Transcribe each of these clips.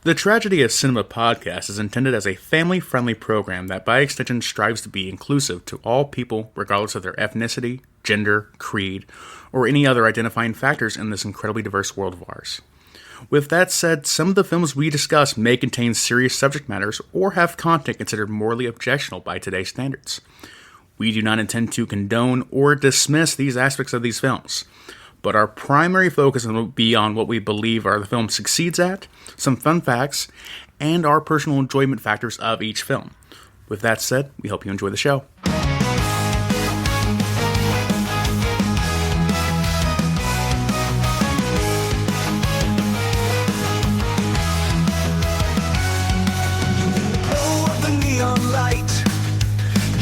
The Tragedy of Cinema podcast is intended as a family-friendly program that by extension strives to be inclusive to all people regardless of their ethnicity, gender, creed, or any other identifying factors in this incredibly diverse world of ours. With that said, some of the films we discuss may contain serious subject matters or have content considered morally objectionable by today's standards. We do not intend to condone or dismiss these aspects of these films, but our primary focus will be on what we believe the film succeeds at, some fun facts, and our personal enjoyment factors of each film. With that said, we hope you enjoy the show.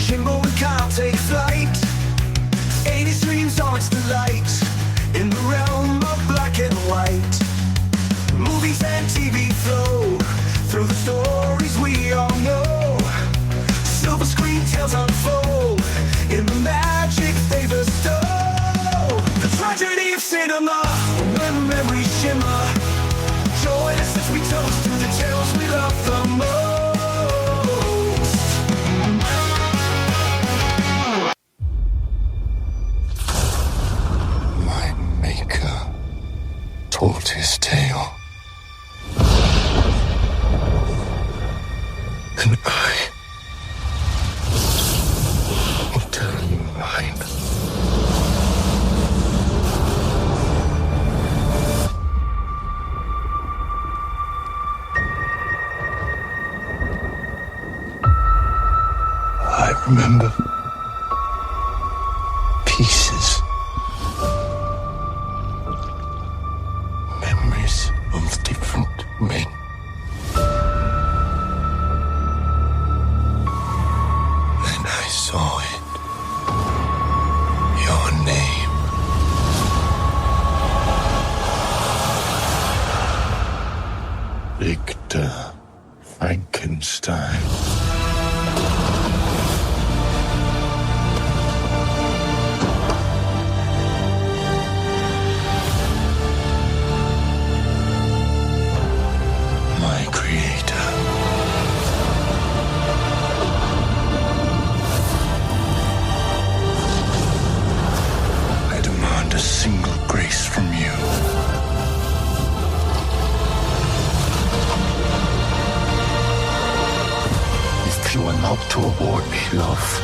Jimbo and Bond take flight. 80s dreams on its delight. In the realm of black and white. Movies and TV flow through the stories we all know. Silver screen tales unfold in the magic they bestow. The tragedy of cinema, when memories shimmer. Join us as we toast to the tales we love the most. Told his tale, and I will tell you mine. I remember pieces. Memories of different men. And I saw it. Your name. Victor Frankenstein. To award me love,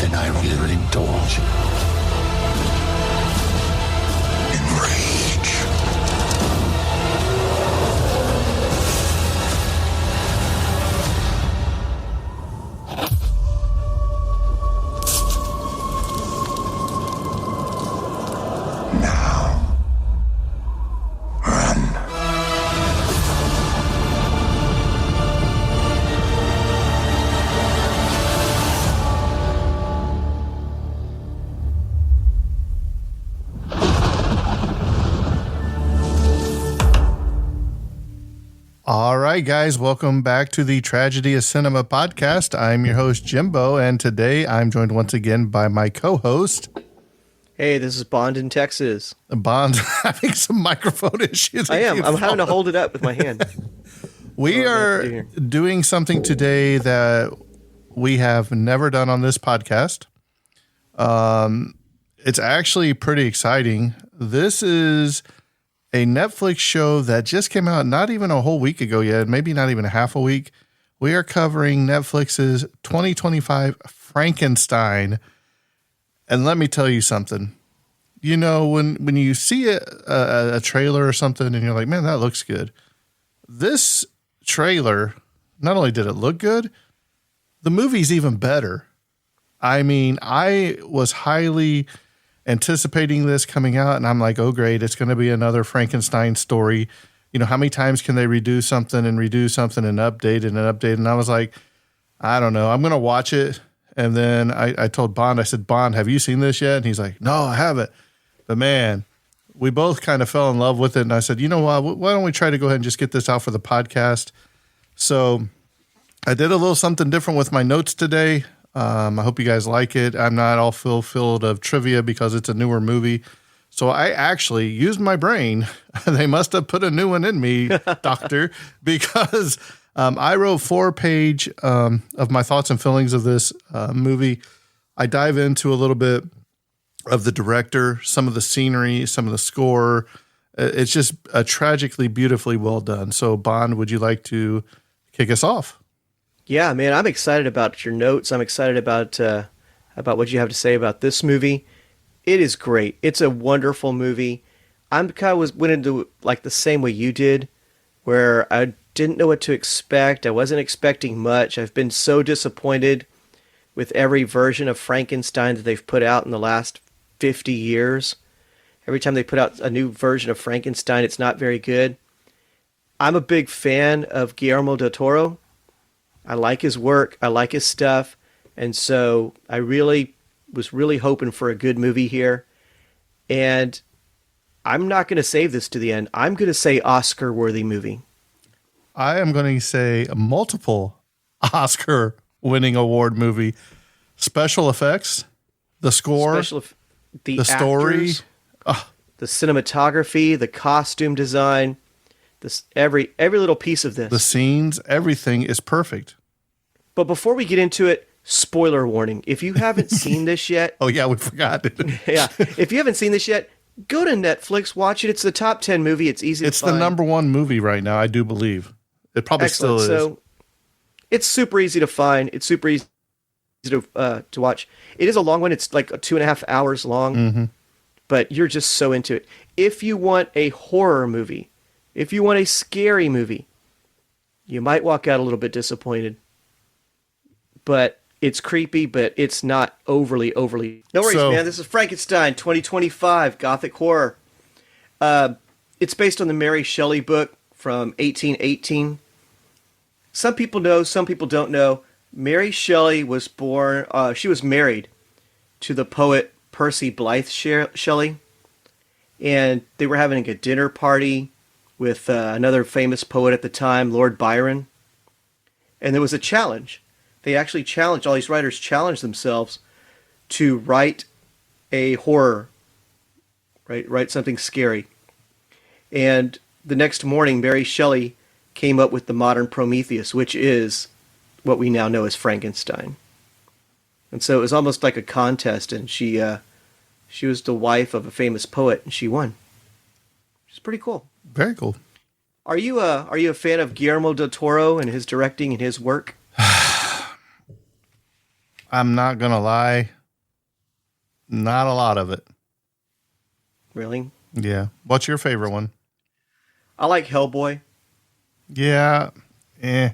then I will indulge in rage. Now, run. All right, guys, welcome back to the Tragedy of Cinema podcast. I'm your host, Jimbo, and today I'm joined once again by my co-host. Hey, this is Bond in Texas. Bond's having some microphone issues. I am. I'm having to hold it up with my hand. We are doing something today that we have never done on this podcast. It's actually pretty exciting. This is a Netflix show that just came out not even a whole week ago yet, maybe not even a half a week. We are covering Netflix's 2025 Frankenstein. And let me tell you something. You know, when you see a trailer or something and you're like, man, that looks good. This trailer, not only did it look good, the movie's even better. I mean, I was highly anticipating this coming out, and I'm like, oh, great, it's going to be another Frankenstein story. You know, how many times can they redo something and update it and update? And I was like, I don't know. I'm going to watch it. And then I told Bond, I said, Bond, have you seen this yet? And he's like, no, I haven't. But man, we both kind of fell in love with it. And I said, you know what? Why don't we try to go ahead and just get this out for the podcast? So I did a little something different with my notes today. I hope you guys like it. I'm not all filled of trivia because it's a newer movie. So I actually used my brain. They must have put a new one in me, doctor, because I wrote 4-page of my thoughts and feelings of this movie. I dive into a little bit of the director, some of the scenery, some of the score. It's just tragically, beautifully well done. So, Bond, would you like to kick us off? Yeah, man, I'm excited about your notes. I'm excited about what you have to say about this movie. It is great. It's a wonderful movie. I'm kind of went into like the same way you did, where I didn't know what to expect. I wasn't expecting much. I've been so disappointed with every version of Frankenstein that they've put out in the last 50 years. Every time they put out a new version of Frankenstein, it's not very good. I'm a big fan of Guillermo del Toro. I like his work. I like his stuff. And so I was really hoping for a good movie here. And I'm not going to save this to the end. I'm going to say Oscar-worthy movie. I am going to say a multiple Oscar-winning award movie. Special effects, the score, the story, the cinematography, the costume design, every little piece of this. the scenes, everything is perfect. But before we get into it, spoiler warning. If you haven't seen this yet, Oh, yeah, we forgot. yeah, if you haven't seen this yet, go to Netflix, watch it. It's the top 10 movie. It's easy It's to find. the number one movie right now, I do believe. It probably Excellent. still is. So it's super easy to find. It's super easy to watch. It is a long one. It's like 2.5 hours long, but you're just so into it. If you want a horror movie, if you want a scary movie, you might walk out a little bit disappointed. But it's creepy, but it's not overly. No worries, man. This is Frankenstein 2025, Gothic horror. It's based on the Mary Shelley book from 1818. Some people know, some people don't know. Mary Shelley was born, she was married to the poet Percy Blythe Shelley. And they were having a dinner party with another famous poet at the time, Lord Byron. And there was a challenge. They actually challenged, all these writers challenged themselves to write a horror, write something scary. And the next morning, Mary Shelley came up with the modern Prometheus, which is what we now know as Frankenstein. And so it was almost like a contest, and she was the wife of a famous poet, and she won. Which is pretty cool. Very cool. Are you a fan of Guillermo del Toro and his directing and his work? I'm not going to lie. Not a lot of it. Really? Yeah. What's your favorite one? I like Hellboy. Yeah. I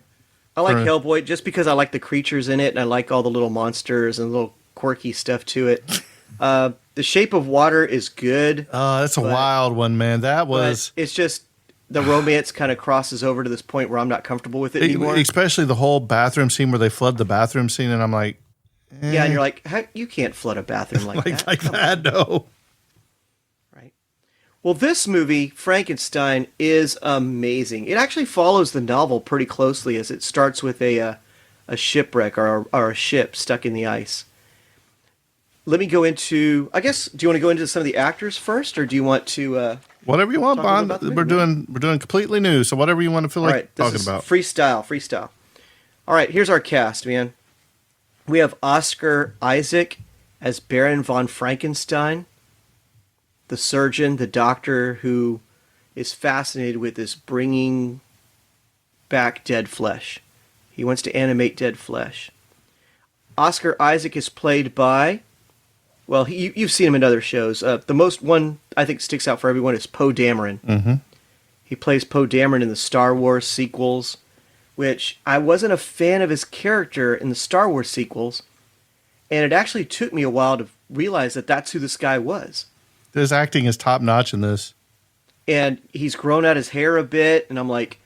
like Hellboy just because I like the creatures in it, and I like all the little monsters and little quirky stuff to it. The Shape of Water is good. That's a wild one, man. That was... It's just the romance kind of crosses over to this point where I'm not comfortable with it anymore. Especially the whole bathroom scene where they flood the bathroom scene, and I'm like... Yeah, and you're like, you can't flood a bathroom like that. Like that, no. Right. Well, this movie, Frankenstein, is amazing. It actually follows the novel pretty closely, as it starts with a shipwreck or a ship stuck in the ice. Let me go into, I guess, do you want to go into some of the actors first, or do you want to... Whatever you want, Bond. We're doing completely new, so whatever you want to feel like talking about. Freestyle. All right, here's our cast, man. We have Oscar Isaac as Baron von Frankenstein, the surgeon, the doctor who is fascinated with this bringing back dead flesh. He wants to animate dead flesh. Oscar Isaac is played by, well, you've seen him in other shows. The most one I think sticks out for everyone is Poe Dameron. Mm-hmm. He plays Poe Dameron in the Star Wars sequels, which I wasn't a fan of his character in the Star Wars sequels, and it actually took me a while to realize that that's who this guy was. His acting is top-notch in this. And he's grown out his hair a bit, and I'm like,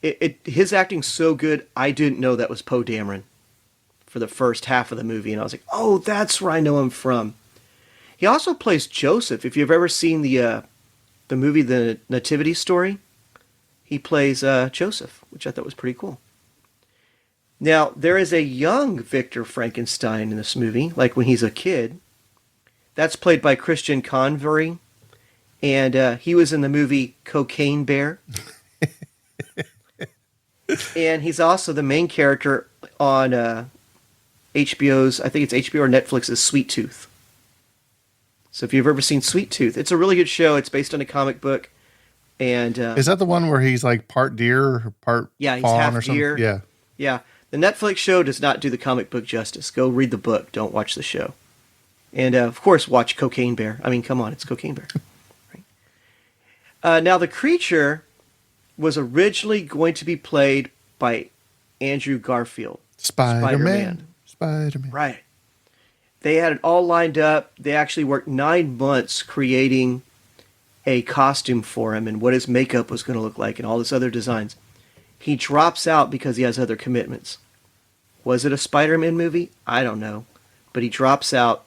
his acting's so good, I didn't know that was Poe Dameron for the first half of the movie, and I was like, oh, that's where I know him from. He also plays Joseph. If you've ever seen the movie The Nativity Story, he plays Joseph, which I thought was pretty cool. Now, there is a young Victor Frankenstein in this movie, like when he's a kid. That's played by Christian Convery. And he was in the movie Cocaine Bear. And he's also the main character on HBO's, I think it's HBO or Netflix's Sweet Tooth. So if you've ever seen Sweet Tooth, it's a really good show. It's based on a comic book. And is that the one where he's like part deer or part he's fawn half or something? deer. Yeah. Yeah. The Netflix show does not do the comic book justice. Go read the book. Don't watch the show. And, of course, watch Cocaine Bear. I mean, come on. It's Cocaine Bear. Right? Now, the creature was originally going to be played by Andrew Garfield. Spider-Man. Right. They had it all lined up. They actually worked 9 months creating a costume for him and what his makeup was going to look like and all this other designs. He drops out because he has other commitments. Was it a Spider-Man movie? I don't know. But he drops out,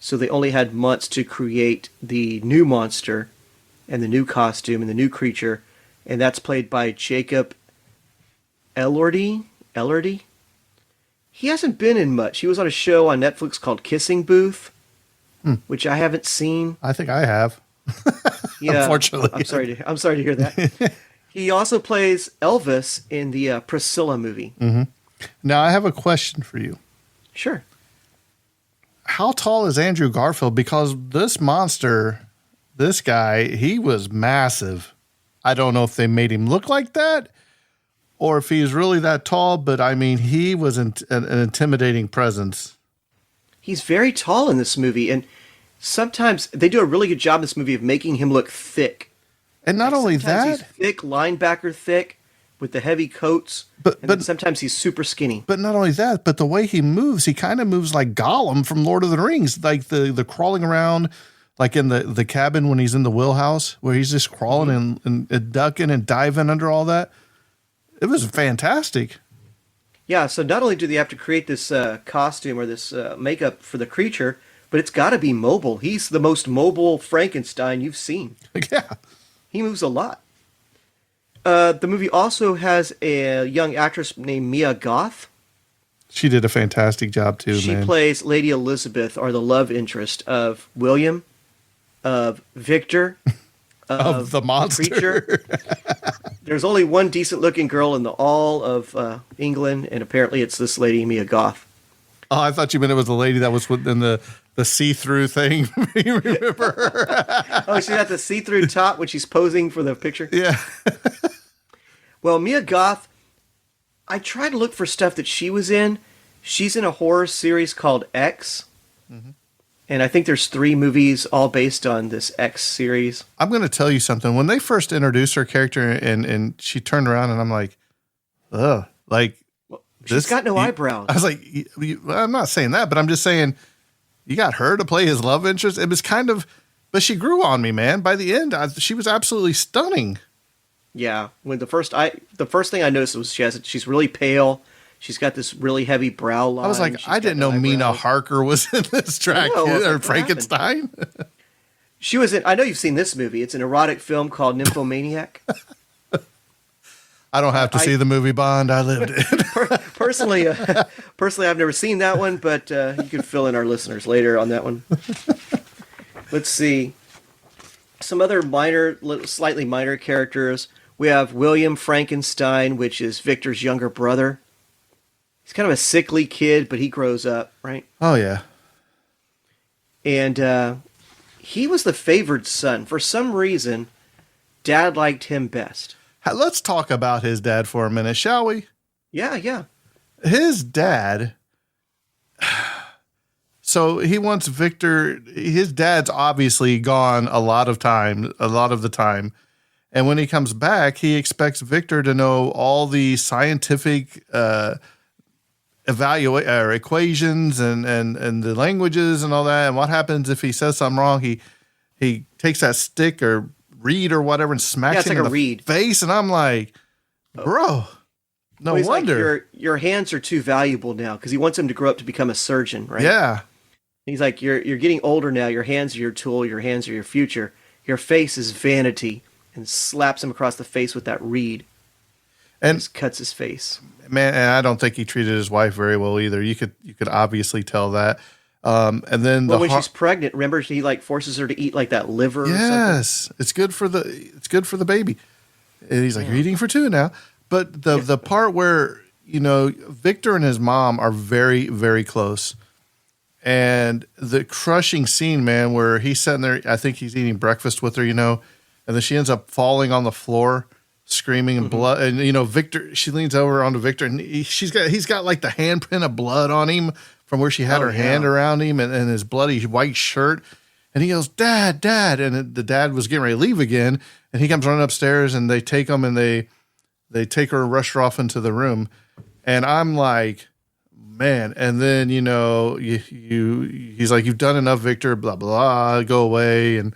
so they only had months to create the new monster and the new costume and the new creature, and that's played by Jacob Elordi. He hasn't been in much. He was on a show on Netflix called Kissing Booth, which I haven't seen. I think I have. Yeah, unfortunately. I'm sorry to hear that. He also plays Elvis in the Priscilla movie. Mm-hmm. Now, I have a question for you. Sure. How tall is Andrew Garfield? Because this monster, this guy, he was massive. I don't know if they made him look like that or if he's really that tall, but I mean, he was an intimidating presence. He's very tall in this movie, and sometimes they do a really good job in this movie of making him look thick. And not only that, he's thick, linebacker thick, with the heavy coats. But then sometimes he's super skinny. But not only that, but the way he moves, he kind of moves like Gollum from Lord of the Rings, like the crawling around, like in the cabin when he's in the wheelhouse, where he's just crawling and ducking and diving under all that. It was fantastic. Yeah. So not only do they have to create this costume or this makeup for the creature, but it's got to be mobile. He's the most mobile Frankenstein you've seen. Yeah. He moves a lot. The movie also has a young actress named Mia Goth. She did a fantastic job too, She man. plays Lady Elizabeth, or the love interest of William, of Victor, of the monster. Creature. There's only one decent-looking girl in all of England, and apparently it's this lady, Mia Goth. Oh, I thought you meant it was the lady that was in the see-through thing. You remember her? Oh, she got the see-through top when she's posing for the picture? Yeah. Well, Mia Goth, I tried to look for stuff that she was in. She's in a horror series called X. Mm-hmm. And I think there's 3 movies all based on this X series. I'm going to tell you something. When they first introduced her character and she turned around and I'm like, ugh, like, she's got no eyebrows. I was like, I'm not saying that, but I'm just saying you got her to play his love interest. It was kind of, but she grew on me, man. By the end, she was absolutely stunning. Yeah. When the first thing I noticed was she's really pale. She's got this really heavy brow line. I was like, I didn't know Mina Harker was in this track or Frankenstein. She was in, I know you've seen this movie. It's an erotic film called Nymphomaniac. I don't have to see the movie Bond. I lived it. Personally, I've never seen that one, but you can fill in our listeners later on that one. Let's see. Some other slightly minor characters. We have William Frankenstein, which is Victor's younger brother. He's kind of a sickly kid, but he grows up, right? Oh, yeah. And he was the favored son. For some reason, Dad liked him best. Let's talk about his dad for a minute, shall we? Yeah. His dad, so he wants Victor, his dad's obviously gone a lot of the time. And when he comes back, he expects Victor to know all the scientific equations and the languages and all that. And what happens if he says something wrong? He takes that stick or reed or whatever and smacks him in the face. And I'm like, bro, no wonder. Like, your hands are too valuable now, because he wants him to grow up to become a surgeon, right? Yeah. He's like, you're getting older now. Your hands are your tool. Your hands are your future. Your face is vanity. And slaps him across the face with that reed. And just cuts his face. Man, and I don't think he treated his wife very well either. You could obviously tell that. And then Well, when she's pregnant, remember he like forces her to eat like that liver. Yes, it's good for the baby. And he's like, "You're eating for two now." But the part where Victor and his mom are very, very close, and the crushing scene, man, where he's sitting there. I think he's eating breakfast with her, and then she ends up falling on the floor, screaming in blood. And Victor, she leans over onto Victor, and he's got like the handprint of blood on him from where she had her hand around him and his bloody white shirt. And he goes, "Dad, Dad." And the dad was getting ready to leave again. And he comes running upstairs and they take him and they take her and rush her off into the room. And I'm like, man. And then, he's like, "You've done enough, Victor, blah, blah, go away." And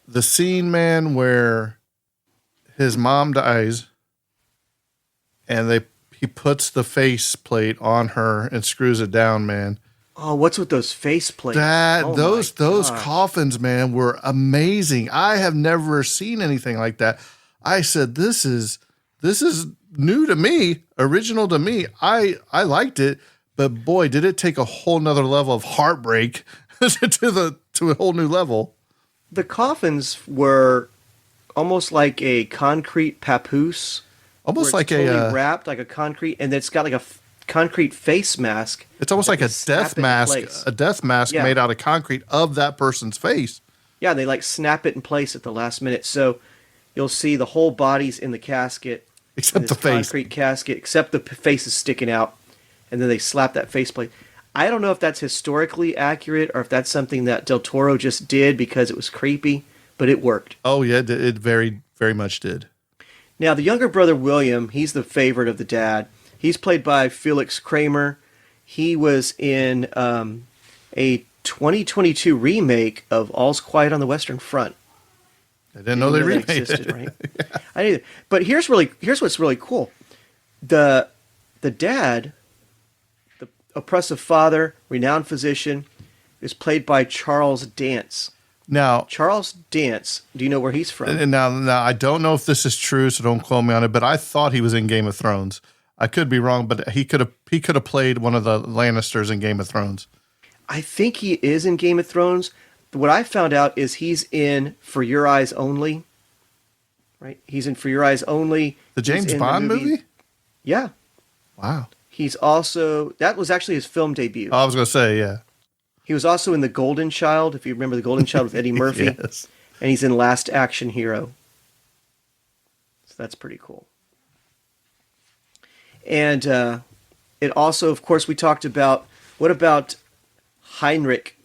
the scene, man, where his mom dies and he puts the face plate on her and screws it down, man. Oh, what's with those face plates? Those coffins, man, were amazing. I have never seen anything like that. I said, this is new to me, original to me. I liked it, but boy, did it take a whole nother level of heartbreak to a whole new level. The coffins were almost like a concrete papoose. Almost like totally wrapped like a concrete, and it's got like a concrete face mask. It's almost like a death mask made out of concrete of that person's face. Yeah, they like snap it in place at the last minute. So you'll see the whole body's in the casket. Except the face. Concrete casket, except the face is sticking out. And then they slap that faceplate. I don't know if that's historically accurate or if that's something that Del Toro just did because it was creepy, but it worked. Oh, yeah, it very, very much did. Now, the younger brother, William, he's the favorite of the dad. He's played by Felix Kramer. He was in a 2022 remake of All's Quiet on the Western Front. I didn't know they remade existed, it. Right? Yeah. I didn't. But here's what's really cool. The dad, the oppressive father, renowned physician, is played by Charles Dance. Now, Charles Dance, do you know where he's from? Now, I don't know if this is true, so don't quote me on it, but I thought he was in Game of Thrones. I could be wrong, but he could have played one of the Lannisters in Game of Thrones. I think he is in Game of Thrones. What I found out is he's in For Your Eyes Only. Right? He's in For Your Eyes Only. The James Bond movie? Yeah. Wow. He's also, that was actually his film debut. Oh, I was going to say, yeah. He was also in The Golden Child, if you remember The Golden Child with Eddie Murphy. Yes. And he's in Last Action Hero. So that's pretty cool. And it also, of course, we talked about, what about Heinrich?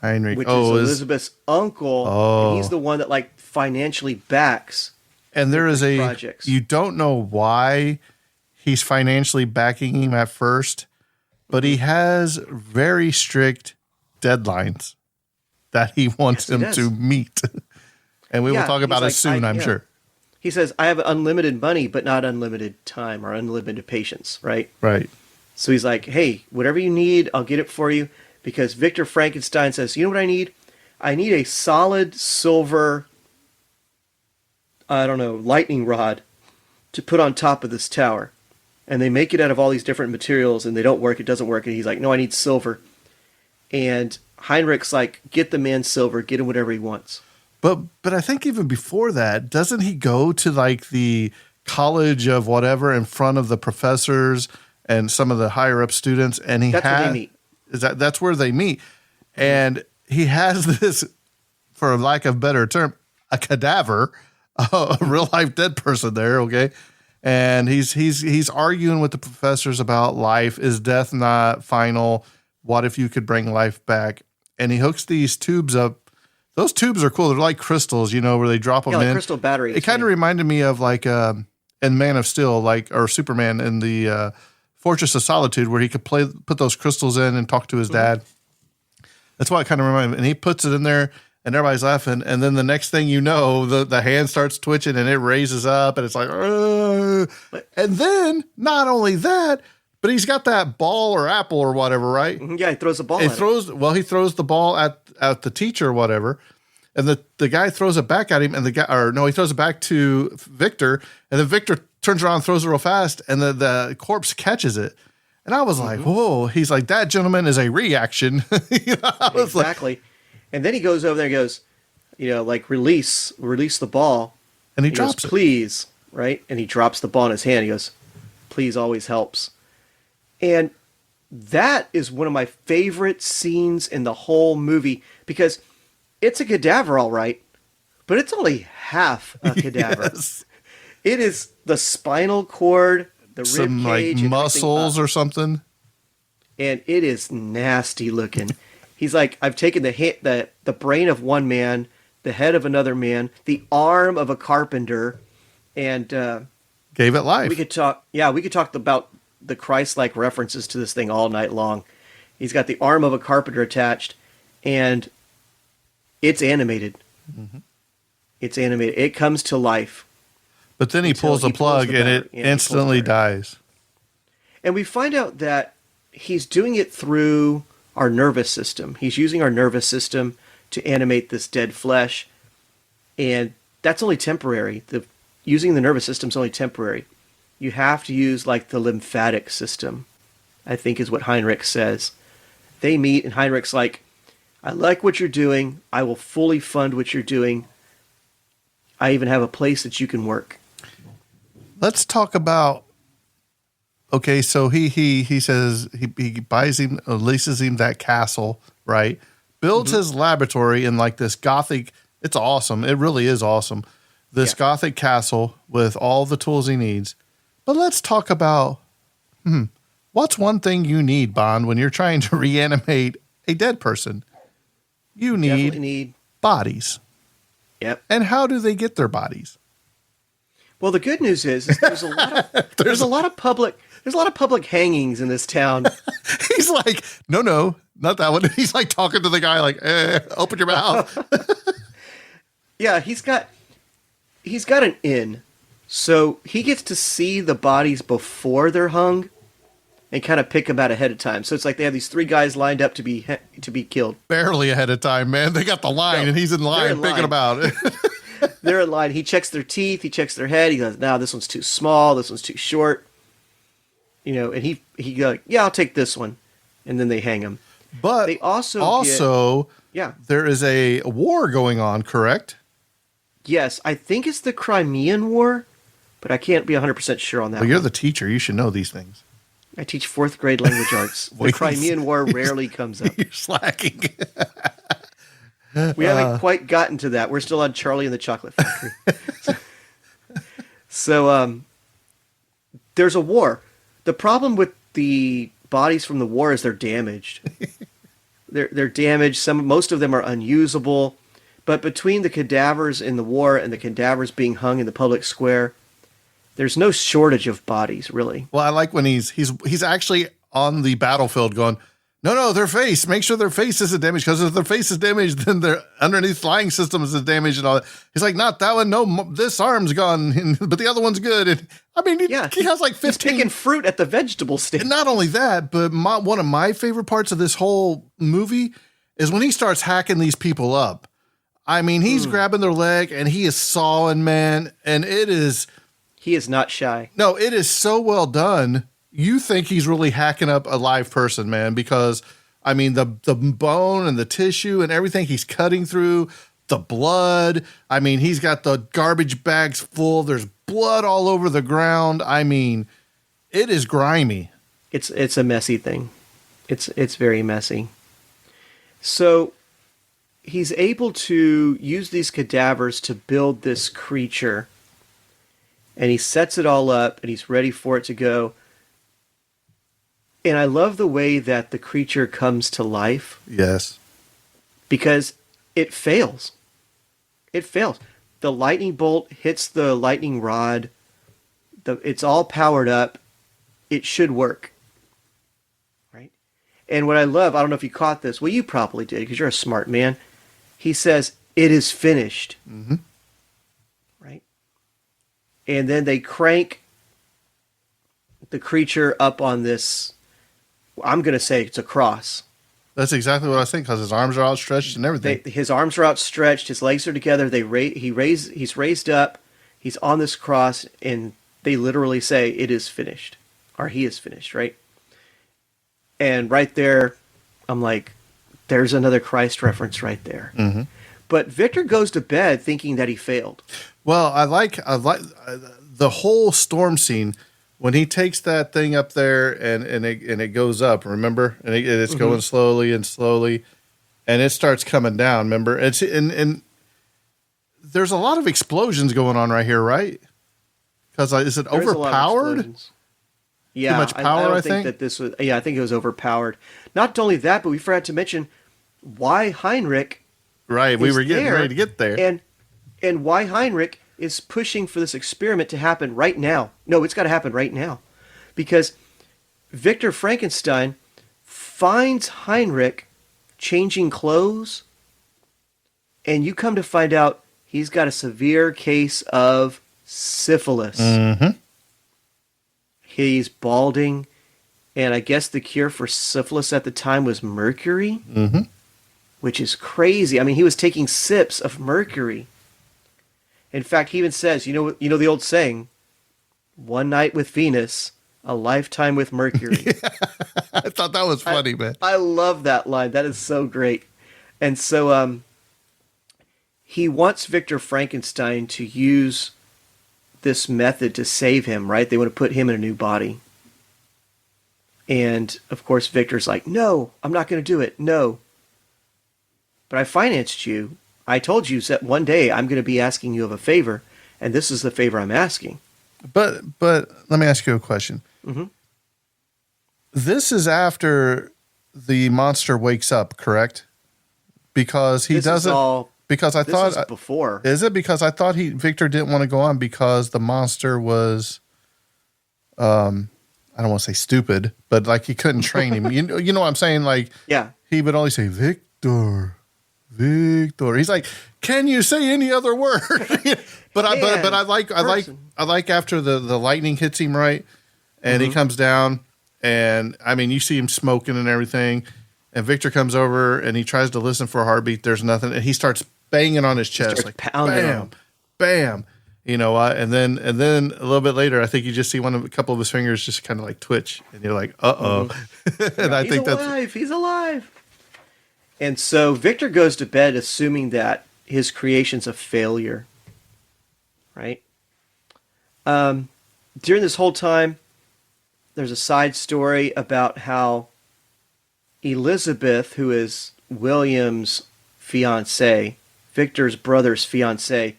Which is Elizabeth's uncle. Oh. And he's the one that like financially backs. And there is projects. You don't know why he's financially backing him at first, but he has very strict deadlines that he wants him to meet. And we will talk about it soon, I'm sure. He says, "I have unlimited money, but not unlimited time or unlimited patience," right? Right. So he's like, "Hey, whatever you need, I'll get it for you." Because Victor Frankenstein says, "You know what I need? I need a solid silver, lightning rod to put on top of this tower." And they make it out of all these different materials, and they don't work. It doesn't work. And he's like, "No, I need silver." And Heinrich's like, "Get the man silver. Get him whatever he wants." But I think even before that, doesn't he go to like the college of whatever in front of the professors and some of the higher up students? And that's where they meet. That's where they meet. And he has this, for lack of a better term, a cadaver, a real life dead person there. Okay. And he's arguing with the professors about life. Is death not final? What if you could bring life back? And he hooks these tubes up. Those tubes are cool. They're like crystals, where they drop them in. Crystal batteries. It kind of reminded me of like in Man of Steel, or Superman in the Fortress of Solitude, where he could put those crystals in and talk to his dad. That's why it kind of reminded me. And he puts it in there, and everybody's laughing. And then the next thing you know, the hand starts twitching, and it raises up, and it's like, and then not only that, but he's got that ball or apple or whatever, right? Yeah, he throws the ball. He throws the ball at the teacher or whatever, and the guy throws it back at him, and he throws it back to Victor, and then Victor turns around and throws it real fast, and the corpse catches it, And I was like, whoa. He's like, that, gentleman, is a reaction. I was exactly. And then he goes over there and goes, like, release the ball. And he goes, drops it. please, right? And he drops the ball in his hand. He goes, please always helps. And that is one of my favorite scenes in the whole movie because it's a cadaver, all right, but it's only half a cadaver. Yes. It is the spinal cord, the Some rib like cage, and muscles everything up. or something. And it is nasty looking. He's like, I've taken the brain of one man, the head of another man, the arm of a carpenter, and Gave it life. we could talk about the Christ-like references to this thing all night long. He's got the arm of a carpenter attached, and it's animated. Mm-hmm. It's animated. It comes to life. But then he pulls the plug and it instantly dies. And we find out that he's doing it through our nervous system. He's using our nervous system to animate this dead flesh. And that's only temporary. Using the nervous system is only temporary. You have to use like the lymphatic system, I think is what Heinrich says. They meet and Heinrich's like, I like what you're doing. I will fully fund what you're doing. I even have a place that you can work. Let's talk about. Okay, so he says he buys him, leases him that castle, right? Builds his laboratory in like this Gothic. It's awesome. It really is awesome. This Gothic castle with all the tools he needs. But let's talk about what's one thing you need, Bond, when you're trying to reanimate a dead person? You need bodies. Yep. And how do they get their bodies? Well, the good news is there's a lot of there's a lot of public hangings in this town. He's like, no, not that one. He's like talking to the guy like, open your mouth. Yeah, he's got an inn, so he gets to see the bodies before they're hung, and kind of pick them out ahead of time. So it's like they have these 3 guys lined up to be killed. Barely ahead of time, man. They got the line, and he's in line picking them out. They're in line. He checks their teeth. He checks their head. He goes, "No, this one's too small. This one's too short." And he goes, "Yeah, I'll take this one," and then they hang him. But they also there is a war going on, correct? Yes, I think it's the Crimean War, but I can't be 100% sure on that. Well, you're the teacher. You should know these things. I teach 4th grade language arts. The Crimean War rarely comes up. You're slacking. We haven't quite gotten to that. We're still on Charlie and the Chocolate Factory. So there's a war. The problem with the bodies from the war is they're damaged. They're damaged. Most of them are unusable. But between the cadavers in the war and the cadavers being hung in the public square, there's no shortage of bodies, really. Well, I like when he's actually on the battlefield going, no, their face. Make sure their face isn't damaged, because if their face is damaged, then their underneath flying systems is damaged and all that. He's like, not that one. No, this arm's gone, but the other one's good. And I mean, he has like 15. He's picking fruit at the vegetable stand. And not only that, but one of my favorite parts of this whole movie is when he starts hacking these people up. I mean, he's grabbing their leg and he is sawing, man. And he is not shy. No, it is so well done. You think he's really hacking up a live person, man, because I mean, the bone and the tissue and everything he's cutting through, the blood. I mean, he's got the garbage bags full. There's blood all over the ground. I mean, it is grimy. It's a messy thing. It's very messy. So he's able to use these cadavers to build this creature, and he sets it all up and he's ready for it to go. And I love the way that the creature comes to life. Yes. Because it fails. It fails. The lightning bolt hits the lightning rod. It's all powered up. It should work. Right? And what I love, I don't know if you caught this. Well, you probably did because you're a smart man. He says, "It is finished." Mm-hmm. Right? And then they crank the creature up on this, I'm going to say it's a cross. That's exactly what I think, because his arms are outstretched and everything. His arms are outstretched. His legs are together. He's raised up. He's on this cross, and they literally say, "It is finished," or "He is finished," right? And right there, I'm like, there's another Christ reference right there. Mm-hmm. But Victor goes to bed thinking that he failed. Well, I like the whole storm scene when he takes that thing up there and it goes up. Remember, and it's going slowly and slowly, and it starts coming down. Remember, it's and there's a lot of explosions going on right here, right? Because is it overpowered? Yeah, too much power. I don't think that this was. Yeah, I think it was overpowered. Not only that, but we forgot to mention why Heinrich. Right, we were getting ready to get there, and why Heinrich is pushing for this experiment to happen right now. No, it's got to happen right now, because Victor Frankenstein finds Heinrich changing clothes, and you come to find out he's got a severe case of syphilis. Mm-hmm. He's balding, and I guess the cure for syphilis at the time was mercury, which is crazy. I mean, he was taking sips of mercury. In fact, he even says, you know the old saying, one night with Venus, a lifetime with Mercury. I thought that was funny, man. I love that line. That is so great. And so he wants Victor Frankenstein to use this method to save him, right? They want to put him in a new body. And, of course, Victor's like, no, I'm not going to do it. No. But I financed you. I told you that one day I'm going to be asking you of a favor, and this is the favor I'm asking. But let me ask you a question. Mm-hmm. This is after the monster wakes up, correct? Because he doesn't. Because I thought this is before. Is it because I thought Victor didn't want to go on because the monster was, I don't want to say stupid, but like he couldn't train him. You know what I'm saying? Like, yeah, he would only say Victor. He's like, can you say any other word? but I like after the lightning hits him, right, and he comes down, and I mean you see him smoking and everything, and Victor comes over and he tries to listen for a heartbeat. There's nothing, and he starts banging on his chest like pounding bam, bam. You know, and then a little bit later, I think you just see a couple of his fingers just kind of like twitch, and you're like, and I think he's alive. And so Victor goes to bed assuming that his creation's a failure, right? During this whole time, there's a side story about how Elizabeth, who is William's fiancée, Victor's brother's fiancée,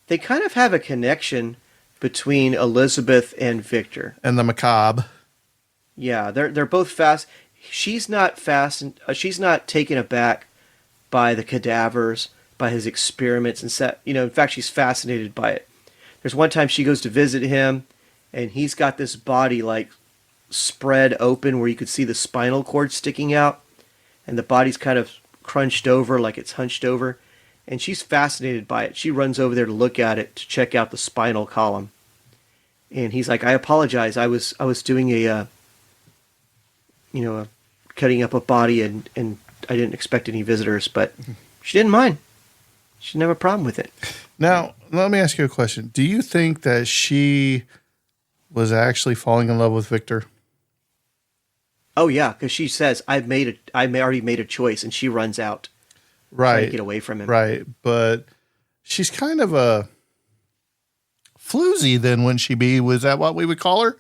they kind of have a connection between Elizabeth and Victor. And the macabre. Yeah, they're both fast. She's not she's not taken aback by the cadavers, by his experiments, and in fact, she's fascinated by it. There's one time she goes to visit him, and he's got this body like spread open where you could see the spinal cord sticking out, and the body's kind of crunched over, like it's hunched over, and she's fascinated by it. She runs over there to look at it, to check out the spinal column, and he's like, "I apologize. I was doing a cutting up a body, and I didn't expect any visitors, but she didn't mind. She didn't have a problem with it." Now, let me ask you a question. Do you think that she was actually falling in love with Victor? Oh yeah, because she says, I already made a choice, and she runs out. Right. Trying to get away from him. Right. But she's kind of a floozy then, wouldn't she be? Was that what we would call her?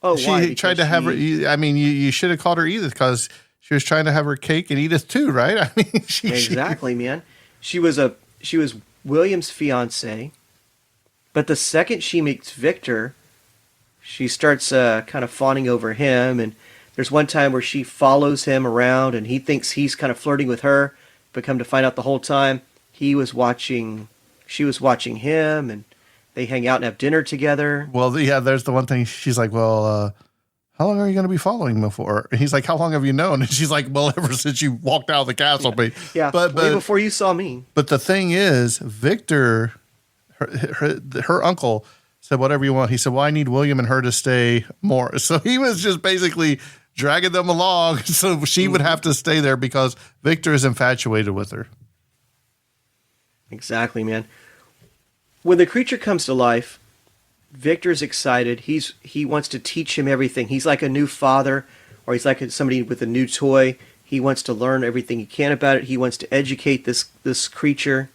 Oh, she why? tried to have her. I mean, you should have called her Edith because she was trying to have her cake and Edith too, right? I mean, exactly, man. She was William's fiance, but the second she meets Victor, she starts kind of fawning over him. And there's one time where she follows him around, and he thinks he's kind of flirting with her, but come to find out the whole time she was watching him, and they hang out and have dinner together. Well, yeah, there's the one thing. She's like, well, how long are you going to be following me for? And he's like, how long have you known? And she's like, well, ever since you walked out of the castle. Yeah, but way before you saw me. But the thing is, Victor, her uncle said, whatever you want. He said, well, I need William and her to stay more. So he was just basically dragging them along so she would have to stay there because Victor is infatuated with her. Exactly, man. When the creature comes to life, Victor's excited. He wants to teach him everything. He's like a new father or he's like somebody with a new toy. He wants to learn everything he can about it. He wants to educate this creature.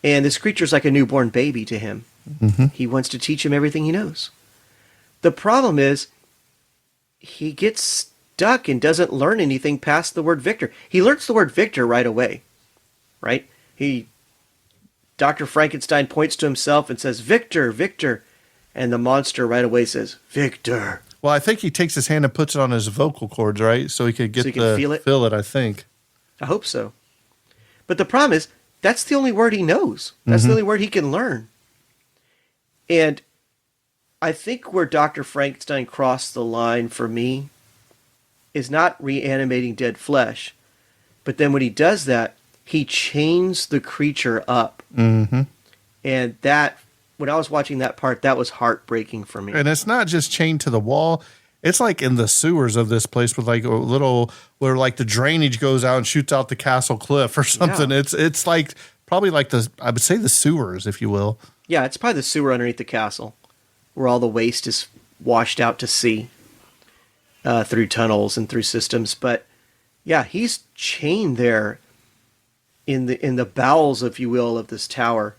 And this creature's like a newborn baby to him. Mm-hmm. He wants to teach him everything he knows. The problem is he gets stuck and doesn't learn anything past the word Victor. He learns the word Victor right away, right? Dr. Frankenstein points to himself and says, Victor, Victor. And the monster right away says, Victor. Well, I think he takes his hand and puts it on his vocal cords, right? So he could get feel it, I think. I hope so. But the problem is, that's the only word he knows. That's the only word he can learn. And I think where Dr. Frankenstein crossed the line for me is not reanimating dead flesh. But then when he does that, he chains the creature up. Mm-hmm. And that, when I was watching that part, that was heartbreaking for me. And it's not just chained to the wall. It's like in the sewers of this place with like a little, where like the drainage goes out and shoots out the castle cliff or something. Yeah. It's like probably like I would say the sewers, if you will. Yeah, it's probably the sewer underneath the castle where all the waste is washed out to sea through tunnels and through systems. But yeah, he's chained there in the bowels, if you will, of this tower.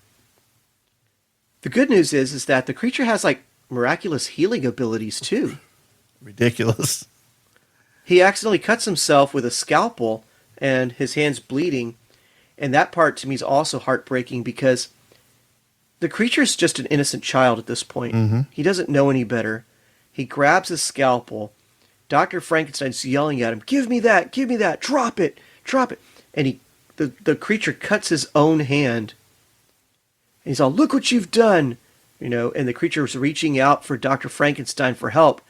The good news is that the creature has like miraculous healing abilities too. Ridiculous. He accidentally cuts himself with a scalpel and his hand's bleeding. And that part to me is also heartbreaking because the creature's just an innocent child at this point. Mm-hmm. He doesn't know any better. He grabs his scalpel. Dr. Frankenstein's yelling at him, give me that, drop it. And the creature cuts his own hand. And he's all, look what you've done. And the creature was reaching out for Dr. Frankenstein for help.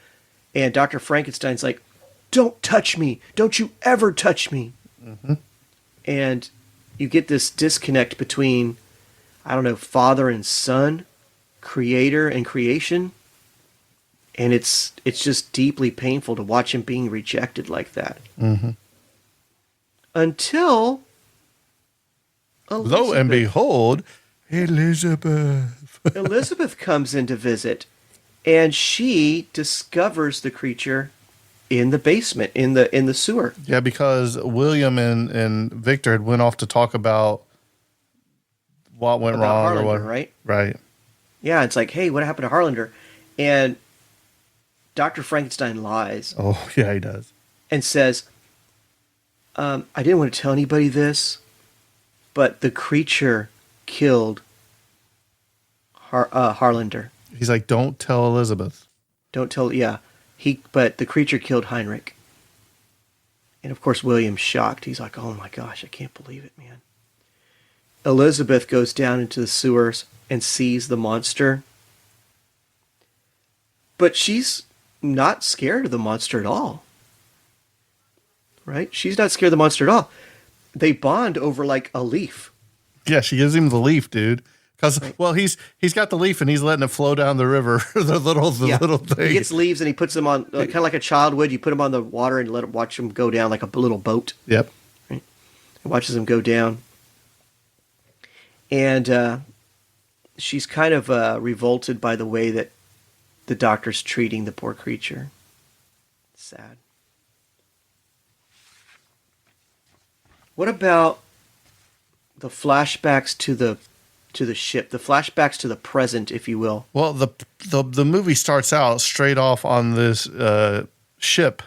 And Dr. Frankenstein's like, don't touch me. Don't you ever touch me. Mm-hmm. And you get this disconnect between, I don't know, father and son, creator and creation. And it's just deeply painful to watch him being rejected like that. Mm-hmm. Until lo and behold, Elizabeth. Elizabeth comes in to visit, and she discovers the creature in the basement, in the sewer. Yeah, because William and Victor had went off to talk about what went wrong Harlander, or what, right? Right. Yeah, it's like, hey, what happened to Harlander? And Dr. Frankenstein lies. Oh, yeah, he does. And says, I didn't want to tell anybody this, but the creature killed Harlander. He's like, don't tell Elizabeth. Don't tell, yeah. But the creature killed Heinrich. And of course, William's shocked. He's like, oh my gosh, I can't believe it, man. Elizabeth goes down into the sewers and sees the monster. But she's not scared of the monster at all. Right? She's not scared of the monster at all. They bond over like a leaf. Yeah, she gives him the leaf, dude. Because, well, he's got the leaf and he's letting it flow down the river. the little thing. He gets leaves and he puts them on, kind of like a child would. You put them on the water and watch them go down like a little boat. Yep. Right? He watches them go down. And she's kind of revolted by the way that the doctor's treating the poor creature. It's sad. What about the flashbacks to the ship, the flashbacks to the present, if you will? Well, the movie starts out straight off on this ship,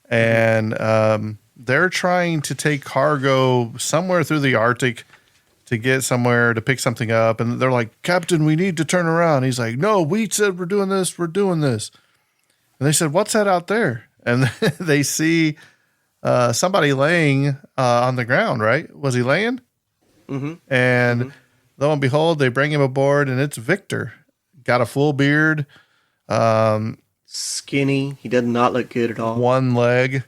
and they're trying to take cargo somewhere through the Arctic to get somewhere to pick something up, and they're like, Captain, we need to turn around. He's like, no, we said we're doing this. And they said, what's that out there? And they see somebody laying on the ground, right? Was he laying? Mm-hmm. And lo and behold, they bring him aboard, and it's Victor. Got a full beard. Skinny. He does not look good at all. One leg.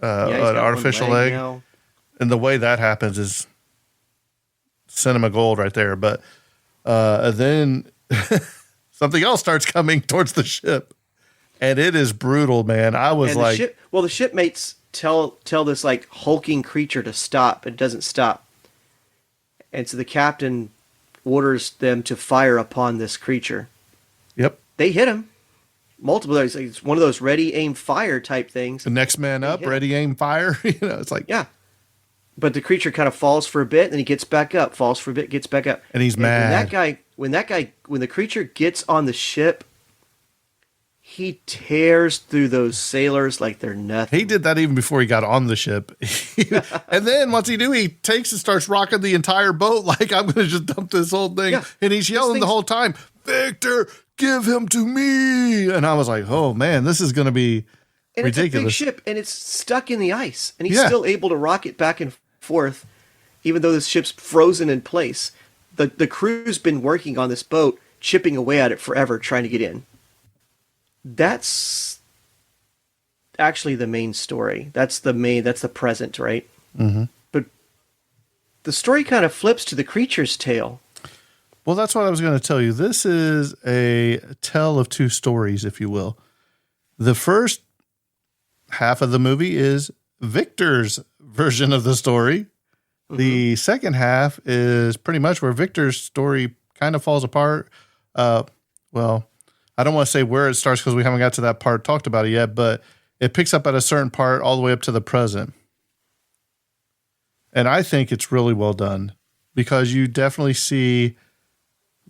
An artificial leg. Now. And the way that happens is cinema gold right there. But then something else starts coming towards the ship. And it is brutal, man. I was and like... the shipmates tell this like hulking creature to stop, but it doesn't stop. And so the captain orders them to fire upon this creature. Yep. They hit him. multiple. It's one of those ready, aim, fire type things. The next man up, ready, aim, fire. It's like, yeah. But the creature kind of falls for a bit, then he gets back up, falls for a bit, gets back up. And he's mad. When the creature gets on the ship, he tears through those sailors like they're nothing. He did that even before he got on the ship. And then once he do, he takes and starts rocking the entire boat like, I'm going to just dump this whole thing. Yeah. And he's yelling the whole time, Victor, give him to me. And I was like, oh, man, this is going to be ridiculous. It's a big ship, and it's stuck in the ice. And he's still able to rock it back and forth, even though this ship's frozen in place. The crew's been working on this boat, chipping away at it forever, trying to get in. That's actually the main story. That's the present, right? Mm-hmm. But the story kind of flips to the creature's tale. Well, that's what I was going to tell you. This is a tale of two stories, if you will. The first half of the movie is Victor's version of the story. Mm-hmm. The second half is pretty much where Victor's story kind of falls apart. Well, I don't want to say where it starts because we haven't got to that part talked about it yet, but it picks up at a certain part all the way up to the present. And I think it's really well done because you definitely see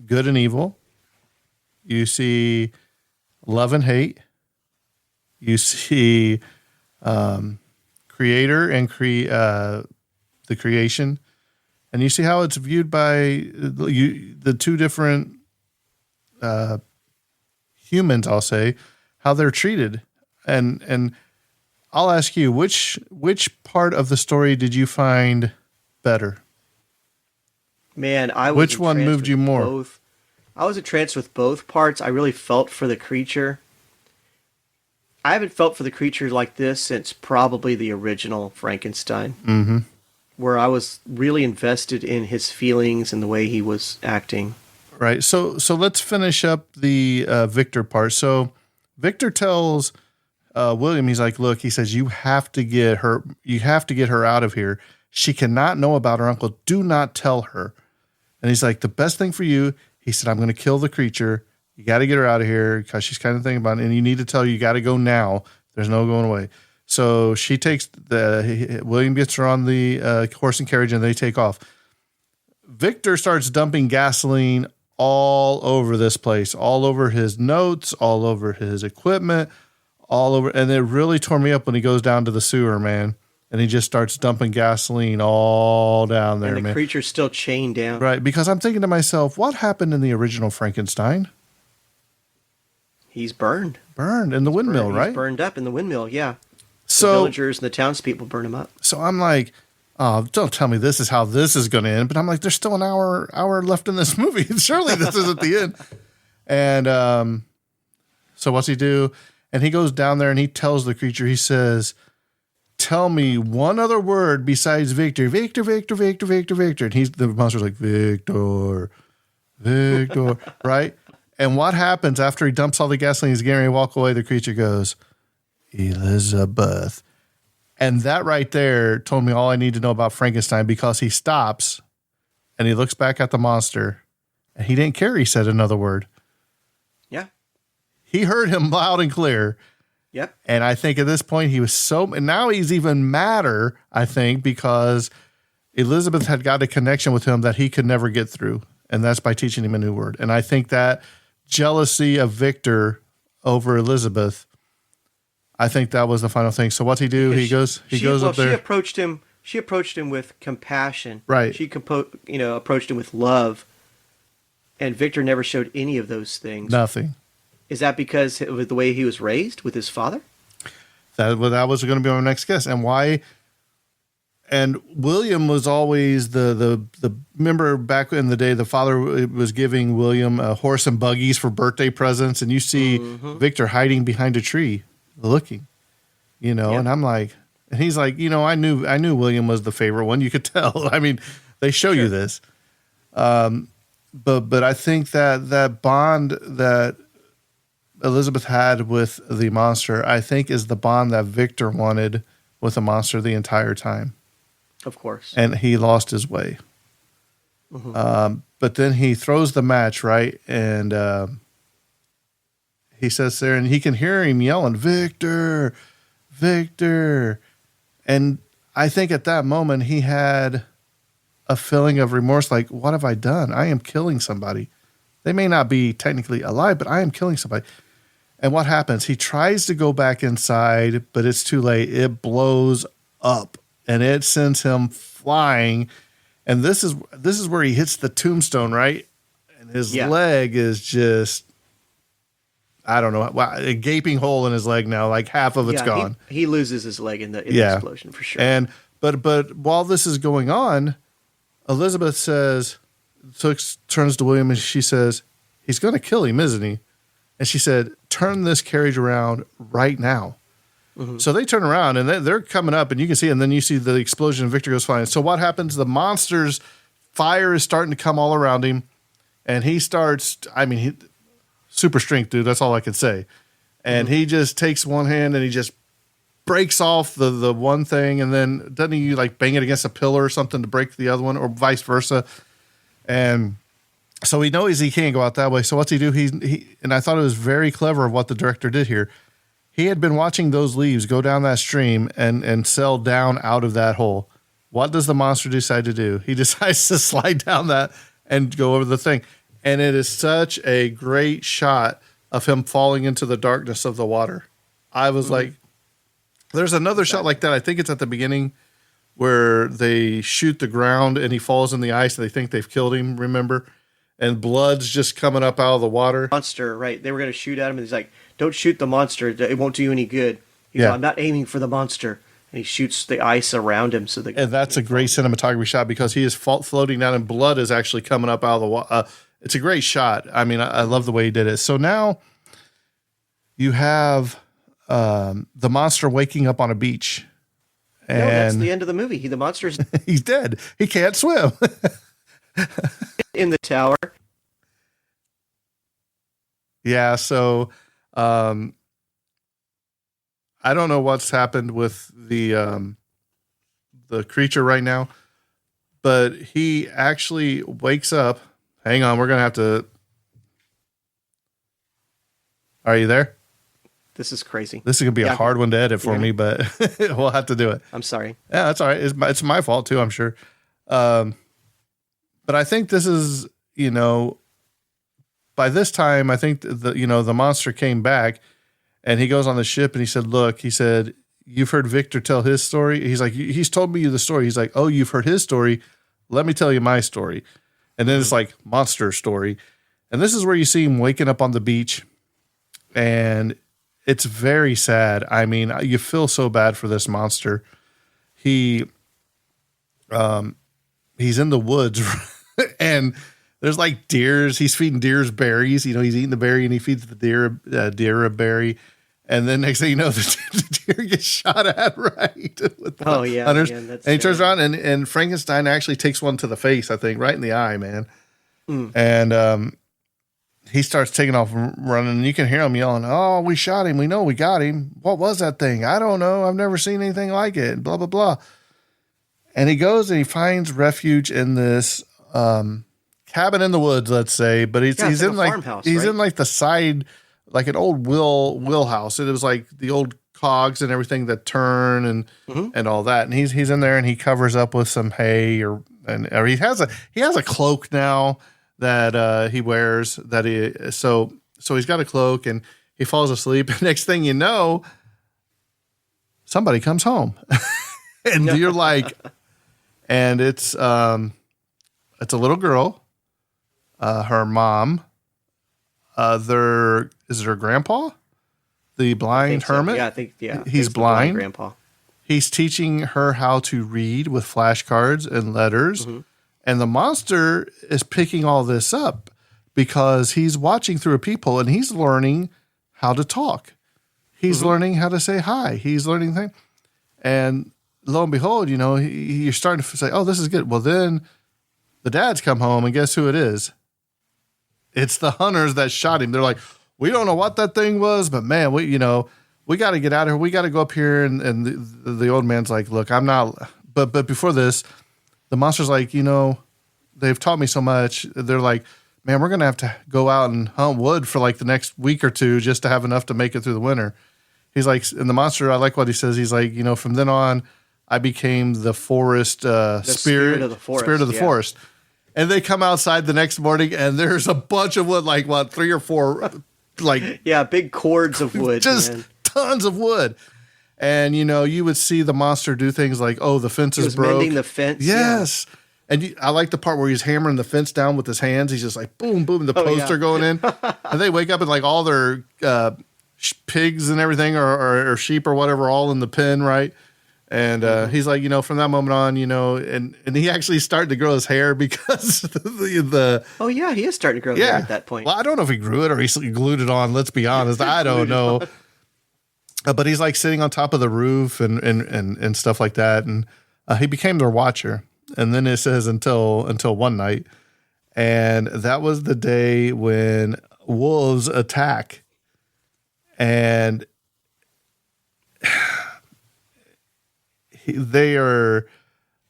good and evil. You see love and hate. You see creator and the creation. And you see how it's viewed by the two different humans, I'll say, how they're treated. And I'll ask you, which part of the story did you find better? Man, which one moved you more? Both. I was entranced with both parts. I really felt for the creature. I haven't felt for the creature like this since probably the original Frankenstein, mm-hmm. where I was really invested in his feelings and the way he was acting. Right. So let's finish up the Victor part. So Victor tells William, he's like, look, he says, you have to get her out of here. She cannot know about her uncle. Do not tell her. And he's like, the best thing for you, he said, I'm going to kill the creature. You got to get her out of here because she's kind of thinking about it. And you need to tell her you got to go now. There's no going away. So she takes William gets her on the horse and carriage and they take off. Victor starts dumping gasoline all over this place, all over his notes, all over his equipment, all over. And it really tore me up when he goes down to the sewer, man. And he just starts dumping gasoline all down there, man. And the creature's still chained down. Right, because I'm thinking to myself, what happened in the original Frankenstein? He's burned. Burned in the windmill, right? He's burned up in the windmill, yeah. So the villagers and the townspeople burn him up. So I'm like, oh, don't tell me this is how this is going to end. But I'm like, there's still an hour left in this movie. Surely this is at the end. And so what's he do? And he goes down there and he tells the creature, he says, tell me one other word besides Victor. Victor, Victor, Victor, Victor, Victor. And the monster's like, Victor, Victor, right? And what happens after he dumps all the gasoline, he's getting ready to walk away, the creature goes, Elizabeth. And that right there told me all I need to know about Frankenstein because he stops and he looks back at the monster and he didn't care he said another word. Yeah. He heard him loud and clear. Yep. And I think at this point he was and now he's even madder, I think, because Elizabeth had got a connection with him that he could never get through. And that's by teaching him a new word. And I think that jealousy of Victor over Elizabeth, I think that was the final thing. So what's he do? He goes up there. She approached him with compassion. Right. She approached him with love. And Victor never showed any of those things. Nothing. Is that because of the way he was raised with his father? That was going to be our next guess. And why? And William was always the remember back in the day, the father was giving William a horse and buggies for birthday presents. And you see Victor hiding behind a tree looking, and I'm like, and he's like, I knew William was the favorite one. You could tell. I mean, they show you this. But I think that bond that Elizabeth had with the monster, I think is the bond that Victor wanted with the monster the entire time. Of course. And he lost his way. Mm-hmm. But then he throws the match, right? And he sits there and he can hear him yelling, Victor, Victor. And I think at that moment he had a feeling of remorse, like, what have I done? I am killing somebody. They may not be technically alive, but I am killing somebody. And what happens? He tries to go back inside, but it's too late. It blows up and it sends him flying. And this is where he hits the tombstone, right? And his leg is just, I don't know, a gaping hole in his leg now. Like half of it's gone. He loses his leg in the explosion for sure. And but while this is going on, Elizabeth turns to William and she says, he's going to kill him, isn't he? And she said, turn this carriage around right now. Mm-hmm. So they turn around and they're coming up and you can see, and then you see the explosion and Victor goes flying. So what happens? The monster's fire is starting to come all around him. And he starts, super strength, dude. That's all I can say. And he just takes one hand and he just breaks off the one thing. And then doesn't he like bang it against a pillar or something to break the other one, or vice versa? And so he knows he can't go out that way. So what's he do? And I thought it was very clever of what the director did here. He had been watching those leaves go down that stream and sail down out of that hole. What does the monster decide to do? He decides to slide down that and go over the thing. And it is such a great shot of him falling into the darkness of the water. I was like, there's another shot like that. I think it's at the beginning where they shoot the ground and he falls in the ice and they think they've killed him, remember? And blood's just coming up out of the water. Monster, right. They were going to shoot at him and he's like, don't shoot the monster. It won't do you any good. He's like, I'm not aiming for the monster. And he shoots the ice around him. And that's a great cinematography shot because he is floating down and blood is actually coming up out of the water. It's a great shot. I mean, I love the way he did it. So now you have the monster waking up on a beach. And no, that's the end of the movie. The monster's he's dead. He can't swim. In the tower. Yeah, so I don't know what's happened with the creature right now, but he actually wakes up. Hang on, we're going to have to... Are you there? This is crazy. This is going to be a hard one to edit for me, but we'll have to do it. I'm sorry. Yeah, that's all right. It's my fault too, I'm sure. But I think this is, by this time, I think the monster came back and he goes on the ship and he said, you've heard Victor tell his story. He's like, he's told me the story. He's like, oh, you've heard his story. Let me tell you my story. And then it's like monster story. And this is where you see him waking up on the beach and it's very sad. I mean, you feel so bad for this monster. He's in the woods and there's like deers. He's feeding deers berries. He's eating the berry and he feeds the deer a berry. And then next thing you know, the deer gets shot at, right? With hunters. And he turns around and Frankenstein actually takes one to the face, I think, right in the eye, man. And he starts taking off running and you can hear him yelling, oh, we shot him. We know we got him. What was that thing? I don't know. I've never seen anything like it. Blah, blah, blah. And he goes and he finds refuge in this cabin in the woods, let's say, but he's in like farmhouse, he's right? In like the side, like an old wheel house. It was like the old cogs and everything that turn and all that. And he's in there and he covers up with some hay or he has a cloak now that he wears so he's got a cloak and he falls asleep. Next thing you know, somebody comes home and you're like, and it's a little girl, her mom, is it her grandpa? The blind hermit? So. Yeah, he's blind. Grandpa. He's teaching her how to read with flashcards and letters. And the monster is picking all this up because he's watching through a peephole and he's learning how to talk. He's learning how to say hi. He's learning things. And lo and behold, you're starting to say, oh, this is good. Well, then the dads come home and guess who it is? It's the hunters that shot him. They're like, we don't know what that thing was, but man, we got to get out of here. We got to go up here. And the old man's like, look, I'm not, but before this, the monster's like, they've taught me so much. They're like, man, we're going to have to go out and hunt wood for like the next week or two just to have enough to make it through the winter. He's like, and the monster, I like what he says. He's like, from then on, I became the forest spirit of the forest. Spirit of the forest. And they come outside the next morning, and there's a bunch of wood, like 3 or 4, like big cords of wood, just tons of wood. And you would see the monster do things like, the fence is broke, mending the fence. Yes. Yeah. And I like the part where he's hammering the fence down with his hands. He's just like boom, boom, and the posts are going in, and they wake up and like all their pigs and everything, or sheep or whatever, all in the pen, right? And he's like, from that moment on, and he actually started to grow his hair because the oh yeah, he is starting to grow hair at that point. Well, I don't know if he grew it or he glued it on. Let's be honest, I don't know. But he's like sitting on top of the roof and stuff like that, and he became their watcher. And then it says until one night, and that was the day when wolves attack, and they are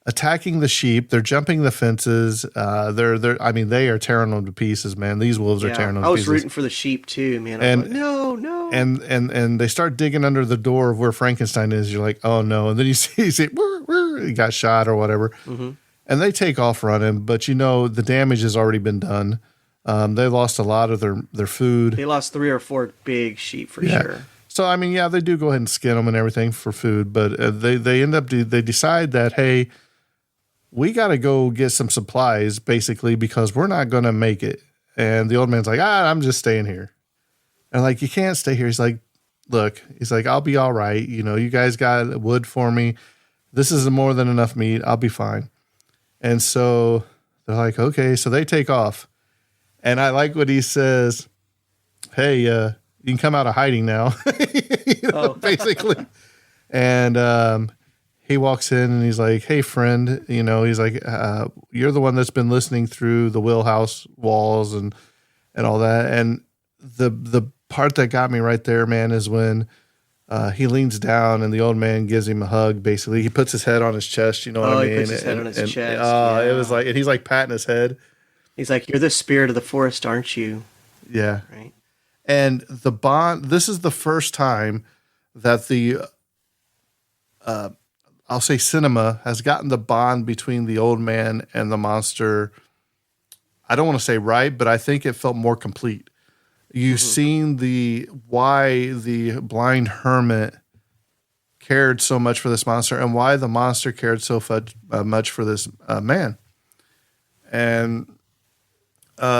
attacking the sheep. They're jumping the fences. They are tearing them to pieces, man. These wolves are tearing them to pieces. I was rooting for the sheep too, man. Like, no. And they start digging under the door of where Frankenstein is. You're like, oh no. And then you see he got shot or whatever. Mm-hmm. And they take off running, but the damage has already been done. They lost a lot of their food. They lost 3 or 4 big sheep for sure. So, they do go ahead and skin them and everything for food, but they end up, they decide that, hey, we got to go get some supplies, basically, because we're not going to make it. And the old man's like, I'm just staying here. And like, you can't stay here. He's like, look, I'll be all right. You guys got wood for me. This is more than enough meat. I'll be fine. And so they're like, okay. So they take off. And I like what he says. Hey, you can come out of hiding now, basically. And he walks in and he's like, hey, friend, he's like, you're the one that's been listening through the wheelhouse walls and all that. And the part that got me right there, man, is when he leans down and the old man gives him a hug. Basically, he puts his head on his chest. You know what I mean? He puts his head on his chest. It was like, and he's like patting his head. He's like, you're the spirit of the forest, aren't you? Yeah. Right. And the bond, this is the first time that the, I'll say cinema has gotten the bond between the old man and the monster. I don't want to say right, but I think it felt more complete. You've seen why the blind hermit cared so much for this monster and why the monster cared so much for this man. And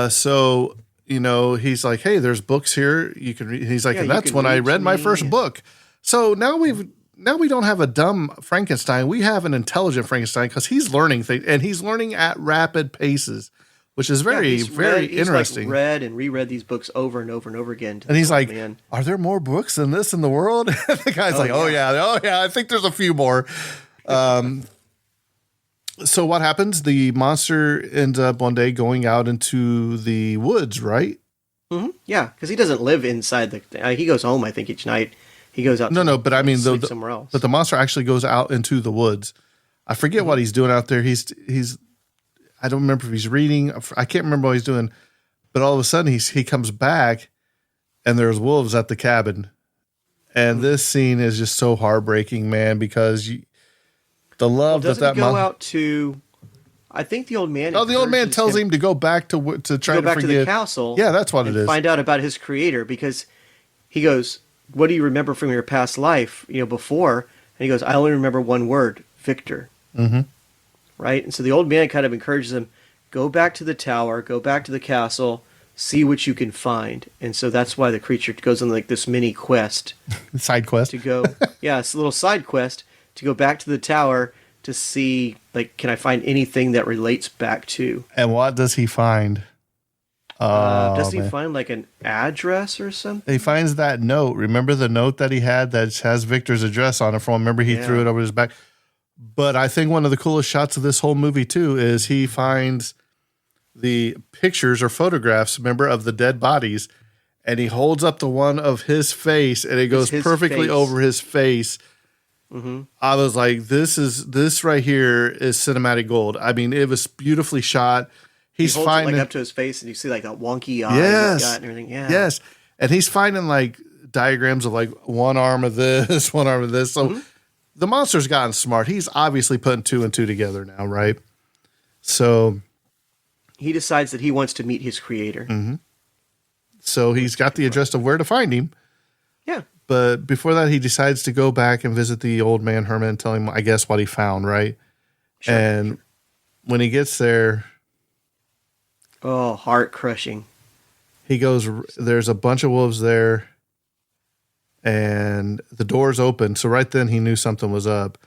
so, he's like, hey, there's books here you can read. He's like, and that's when I read my first book. So now we don't have a dumb Frankenstein. We have an intelligent Frankenstein because he's learning things, and he's learning at rapid paces, which is very interesting. He's read and reread these books over and over and over again. And he's like, are there more books than this in the world? The guy's oh yeah, I think there's a few more. So what happens? The monster ends up one day going out into the woods, right? Mm-hmm. Yeah, because he doesn't live inside he goes home, I think, each night. He goes out. But I mean, somewhere else. But the monster actually goes out into the woods. I forget what he's doing out there. He's I don't remember if he's reading. I can't remember what he's doing. But all of a sudden, he comes back, and there's wolves at the cabin. And this scene is just so heartbreaking, man, because the love that go out to. I think the old man. Oh, the old man tells him to go back to try to forgive. To the castle. Yeah, that's what it is. Find out about his creator, because he goes, what do you remember from your past life, before? And he goes, I only remember one word, Victor. Mm-hmm. Right? And so the old man kind of encourages him, go back to the tower, go back to the castle, see what you can find. And so that's why the creature goes on like this mini quest. Side quest. To go, it's a little side quest to go back to the tower to see, like, can I find anything that relates back to? And what does he find? Does he find like an address or something? He finds that note. Remember the note that he had that has Victor's address on it from? Remember he threw it over his back. But I think one of the coolest shots of this whole movie too is he finds the pictures or photographs, remember, of the dead bodies, and he holds up the one of his face, and it goes perfectly over his face. Mm-hmm. I was like, this right here is cinematic gold. I mean, it was beautifully shot. he's holds finding it like up to his face, and you see like that wonky eye he's got and everything. Yeah. Yes. And he's finding like diagrams of like one arm of this, one arm of this. So the monster's gotten smart. He's obviously putting 2 and 2 together now, right? So he decides that he wants to meet his creator. So he's got the address of where to find him. Yeah. But before that, he decides to go back and visit the old man Herman and tell him, I guess, what he found, right? Sure. And when he gets there, oh, heart crushing. he goes, there's a bunch of wolves there, and the door's open. So right then he knew something was up.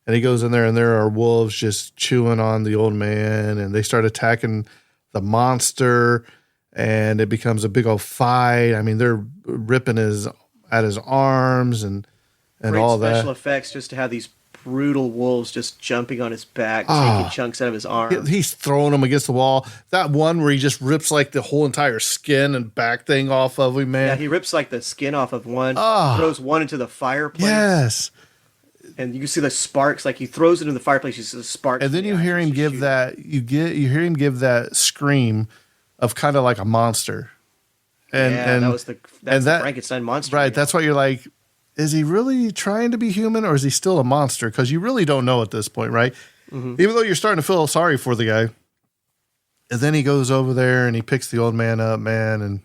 And he goes in there, and there are wolves just chewing on the old man, and they start attacking the monster, and it becomes a big old fight. I mean, they're ripping at his arms and Great all special that. effects just to have these brutal wolves just jumping on his back, taking chunks out of his arm. He's throwing them against the wall. That one where he just rips like the whole entire skin and back thing off of him, man. Yeah, he rips like the skin off of one, throws one into the fireplace. Yes. And you can see the sparks, like he throws it in the fireplace, you see the sparks. And then you hear him give that you hear him give that scream of kind of like a monster. And that's the Frankenstein monster. Right, that's what you're like, is he really trying to be human or is he still a monster? Because you really don't know at this point, right? Even though you're starting to feel sorry for the guy. And then he goes over there and he picks the old man up, man, and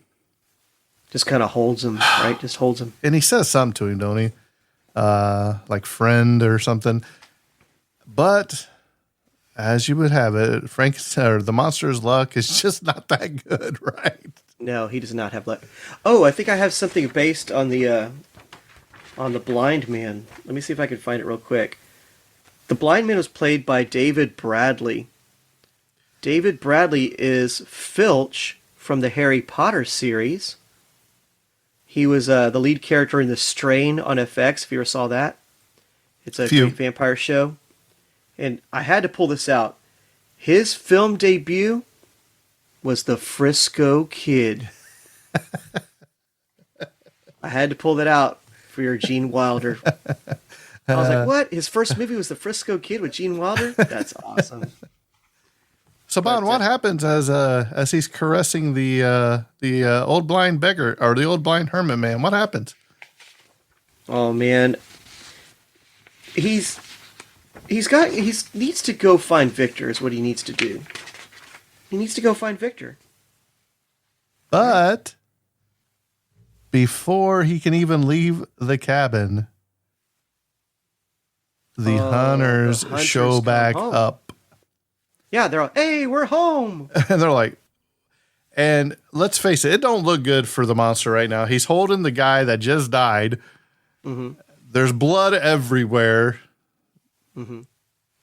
just kind of holds him, right? Just holds him. And he says something to him, don't he? Like friend or something. But as you would have it, Frankenstein or the monster's luck is just not that good, right? No, he does not have luck. Oh, I think I have something based on the blind man. Let me see if I can find it real quick. The blind man was played by David Bradley. David Bradley is Filch from the Harry Potter series. He was the lead character in The Strain on FX, if you ever saw that. It's a great vampire show. And I had to pull this out. His film debut was The Frisco Kid. I had to pull that out for your Gene Wilder. I was like, what? His first movie was The Frisco Kid with Gene Wilder? That's awesome. So, Bon, what happens as he's caressing the old blind beggar or the old blind hermit man? What happens? Oh man, he needs to go find Victor. Is what he needs to do. He needs to go find Victor. But before he can even leave the cabin, the hunters show back up. Yeah, they're all, hey, we're home. And they're like, and let's face it don't look good for the monster right now. He's holding the guy that just died. There's blood everywhere.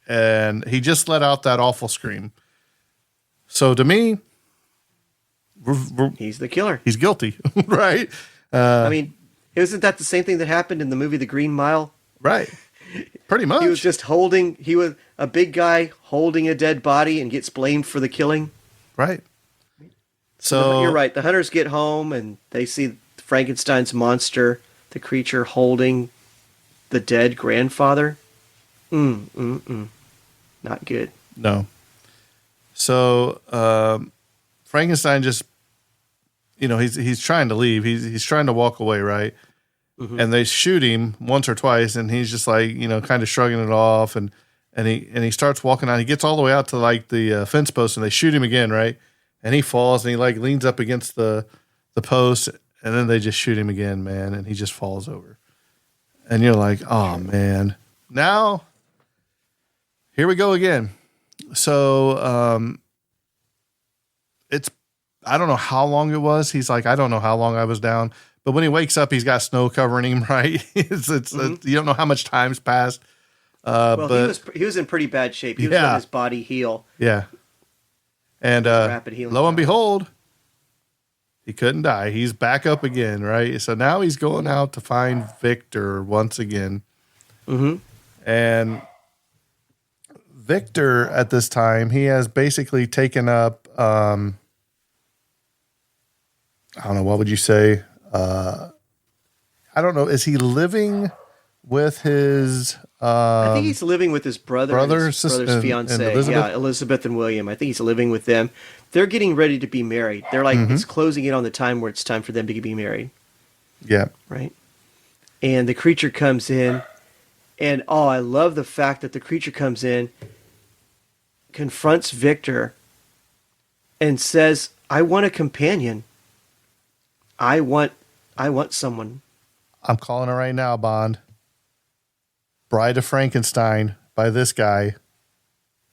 And he just let out that awful scream. So to me, he's the killer. He's guilty, right? I mean, isn't that the same thing that happened in the movie The Green Mile? Right. Pretty much. He was a big guy holding a dead body and gets blamed for the killing. Right. So you're right. The hunters get home and they see Frankenstein's monster, the creature holding the dead grandfather. Not good. No. So Frankenstein just, he's trying to leave. He's trying to walk away, right? And they shoot him once or twice, and he's just like, kind of shrugging it off, and he starts walking out. He gets all the way out to like the fence post, and they shoot him again, right? And he falls, and he like leans up against the post, and then they just shoot him again, man, and he just falls over. And you're like, oh man, now here we go again. So I don't know how long it was. He's like, I don't know how long I was down. But when he wakes up, he's got snow covering him, right? It's you don't know how much time's passed. But he was in pretty bad shape. He was letting his body heal. Yeah. And rapid healing lo and behold, he couldn't die. He's back up again, right? So now he's going out to find Victor once again. And Victor, at this time, he has basically taken up, I don't know, what would you say? I don't know. Is he living with his? I think he's living with his brother's sister, fiance. and Elizabeth? Yeah, Elizabeth and William. I think he's living with them they're getting ready to be married. They're like, it's closing in on the time where it's time for them to be married. Yeah. Right. And the creature comes in, and I love the fact that the creature comes in, confronts Victor, and says, I want a companion. I want someone. I'm calling it right now, Bond. Bride of Frankenstein by this guy